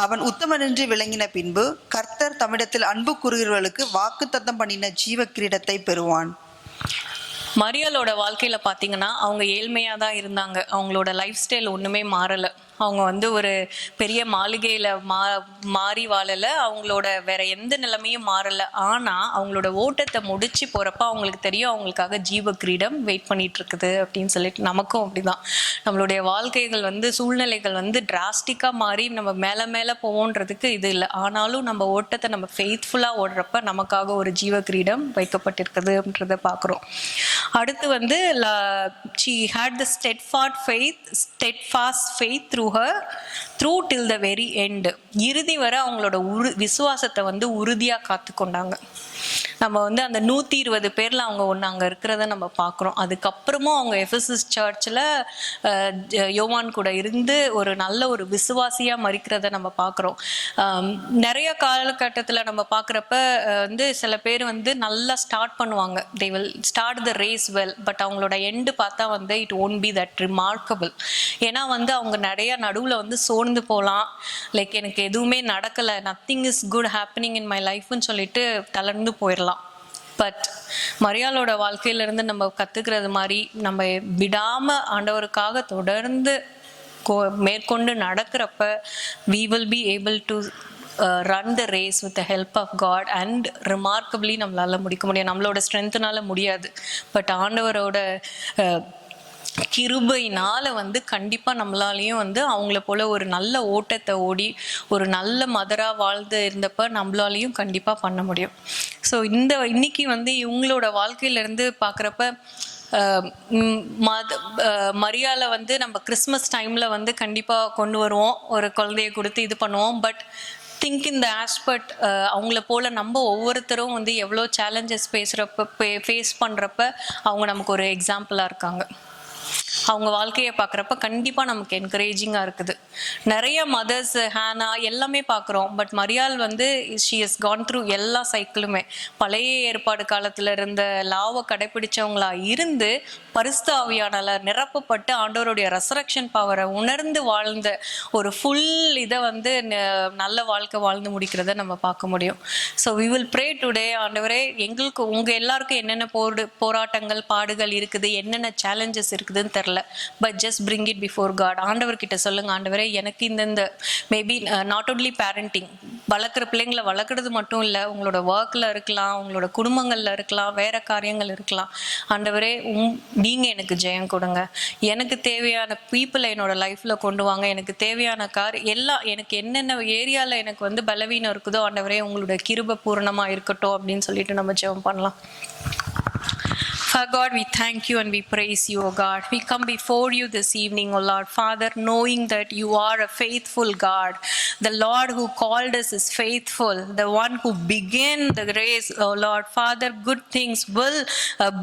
அவன் உத்தமன் என்று விளங்கின பின்பு கர்த்தர் தம்மிடத்தில் அன்பு கூறுகிறவர்களுக்கு வாக்குத்தத்தம் பண்ணின ஜீவ கிரீடத்தை பெறுவான். மரியாளோட வாழ்க்கையில பாத்தீங்கன்னா அவங்க ஏழ்மையா தான் இருந்தாங்க. அவங்களோட லைஃப் ஸ்டைல் ஒண்ணுமே மாறல. அவங்க வந்து ஒரு பெரிய மாளிகையில மாறி வாழல. அவங்களோட வேற எந்த நிலைமையும் மாறல. ஆனா அவங்களோட ஓட்டத்தை முடிச்சு போறப்ப அவங்களுக்கு தெரியும் அவங்களுக்காக ஜீவ கிரீடம் வெயிட் பண்ணிட்டு இருக்குது அப்படின்னு சொல்லிட்டு. நமக்கும் அப்படிதான். நம்மளுடைய வாழ்க்கைகள் வந்து சூழ்நிலைகள் வந்து டிராஸ்டிக்கா மாறி நம்ம மேல மேல போவோன்றதுக்கு இது இல்லை. ஆனாலும் நம்ம ஓட்டத்தை நம்ம ஃபெய்த்ஃபுல்லா ஓடுறப்ப நமக்காக ஒரு ஜீவ கிரீடம் வைக்கப்பட்டிருக்குதுன்றத பாக்குறோம். அடுத்து வந்து she had the steadfast faith through till the very end. இறுதி வரை அவங்களோட விசுவாசத்தை வந்து உறுதியா காத்து கொண்டாங்க. நம்ம வந்து அந்த 120 பேர்ல அவங்க ஒன்று அங்கே இருக்கிறத நம்ம பார்க்குறோம். அதுக்கப்புறமும் அவங்க எஃபெசஸ் சர்ச்சில் யோவான் கூட இருந்து ஒரு நல்ல ஒரு விசுவாசியாக மறிக்கிறத நம்ம பார்க்குறோம். நிறைய காலகட்டத்தில் நம்ம பார்க்குறப்ப வந்து சில பேர் வந்து நல்லா ஸ்டார்ட் பண்ணுவாங்க. They will start the race well. But அவங்களோட எண்டு பார்த்தா வந்து it won't be that remarkable. ஏன்னா வந்து அவங்க நிறைய நடுவில் வந்து சோர்ந்து போகலாம். லைக் எனக்கு எதுவுமே நடக்கலை, nothing is good happening in my லைஃப்னு சொல்லிட்டு தளர்ந்து போயிடலாம். பட் மரியாளோட வாழ்க்கையிலிருந்து நம்ம கத்துக்கிறது மாதிரி நம்ம விடாம ஆண்டவருக்காக தொடர்ந்து மேற்கொண்டு நடக்கிறப்ப we will be able to run the race with the help of God and remarkably நம்மளால முடிக்க முடியும். நம்மளோட ஸ்ட்ரென்த்னால முடியாது. பட் ஆண்டவரோட கிருபையினால வந்து கண்டிப்பா நம்மளாலையும் வந்து அவங்கள போல ஒரு நல்ல ஓட்டத்தை ஓடி ஒரு நல்ல மதரா வாழ்ந்து இருந்தப்ப நம்மளாலையும் கண்டிப்பா பண்ண முடியும். ஸோ இன்னைக்கு வந்து இவங்களோட வாழ்க்கையில இருந்து பாக்குறப்ப மரியாதை வந்து நம்ம கிறிஸ்மஸ் டைம்ல வந்து கண்டிப்பா கொண்டு வருவோம், ஒரு குழந்தைய கொடுத்து இது பண்ணுவோம். But think in the aspect அவங்கள போல நம்ம ஒவ்வொருத்தரும் வந்து எவ்வளோ சேலஞ்சஸ் ஃபேஸ் பண்ணுறப்ப அவங்க நமக்கு ஒரு எக்ஸாம்பிளாக இருக்காங்க. அவங்க வாழ்க்கையை பார்க்குறப்ப கண்டிப்பாக நமக்கு என்கரேஜிங்காக இருக்குது. நிறைய மதர்ஸ் ஹேனா எல்லாமே பார்க்குறோம். பட் மரியாள் வந்து ஷி ஹஸ் கான் த்ரூ எல்லா சைக்கிளுமே. பழைய ஏற்பாடு காலத்தில் இருந்த லாவை கடைப்பிடிச்சவங்களா இருந்து பரிசுத்த ஆவியானால நிரப்பப்பட்டு ஆண்டவருடைய ரெசரக்ஷன் பவரை உணர்ந்து வாழ்ந்த ஒரு ஃபுல் இதை வந்து நல்ல வாழ்க்கை வாழ்ந்து முடிக்கிறத நம்ம பார்க்க முடியும். So we will pray today. ஆண்டவரே, எங்களுக்கு உங்கள் எல்லாருக்கும் என்னென்ன போராட்டங்கள் பாடுகள் இருக்குது, என்னென்ன சேலஞ்சஸ் இருக்குதுன்னு தெரில. But just bring it before God. ஆண்டவர்கிட்ட சொல்லுங்க, ஆண்டவரே எனக்கு இந்த மேபி நாட் ஒன்லி பேரண்டிங், வளர்க்குற பிள்ளைங்களை வளர்க்குறது மட்டும் இல்லை, உங்களோட ஒர்க்கில் இருக்கலாம், உங்களோட குடும்பங்களில் இருக்கலாம், வேற காரியங்கள் இருக்கலாம். ஆண்டவரே நீங்கள் எனக்கு ஜெயம் கொடுங்க. எனக்கு தேவையான பீப்புளை என்னோட லைஃப்பில் கொண்டு வாங்க. எனக்கு தேவையான எல்லாம் எனக்கு என்னென்ன ஏரியாவில் எனக்கு வந்து பலவீனம் இருக்குதோ ஆண்டவரே உங்களோட கிருபை பூரணமாக இருக்கட்டும் அப்படின்னு சொல்லிட்டு நம்ம ஜெபம் பண்ணலாம். Father God, we thank you and we praise you, O God. We come before you this evening, O Lord Father, knowing that you are a faithful God. The Lord who called us is faithful. The one who began the race, O Lord Father, good things will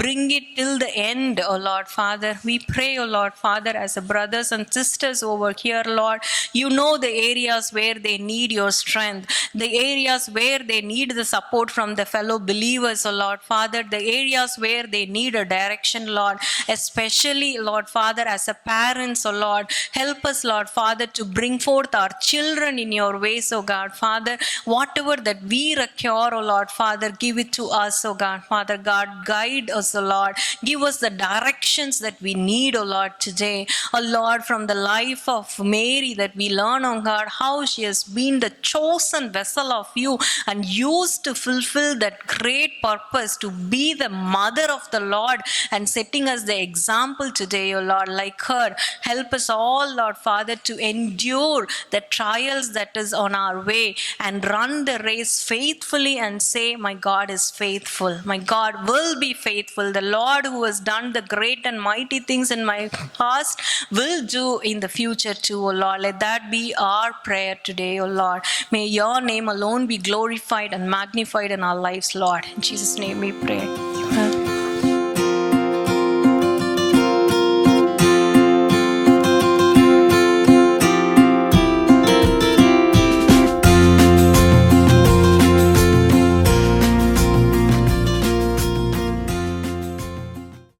bring it till the end, O Lord Father. We pray, O Lord Father, as a brothers and sisters over here, Lord, you know the areas where they need your strength, the areas where they need the support from the fellow believers, O Lord Father, the areas where they need a direction, Lord, especially, Lord Father, as a parents, oh Lord, help us, Lord Father, to bring forth our children in your ways, oh God, Father, whatever that we require, oh Lord Father, give it to us, oh God, Father God, guide us, oh Lord, give us the directions that we need, oh Lord, today, oh Lord, from the life of Mary that we learn, oh God, how she has been the chosen vessel of you and used to fulfill that great purpose to be the mother of the Lord and setting us the example today, oh Lord, like her. Help us all, Lord Father, to endure the trials that is on our way and run the race faithfully and say, my God is faithful. My God will be faithful. The Lord who has done the great and mighty things in my past will do in the future too, oh Lord. Let that be our prayer today, oh Lord. May your name alone be glorified and magnified in our lives, Lord. In Jesus' name we pray.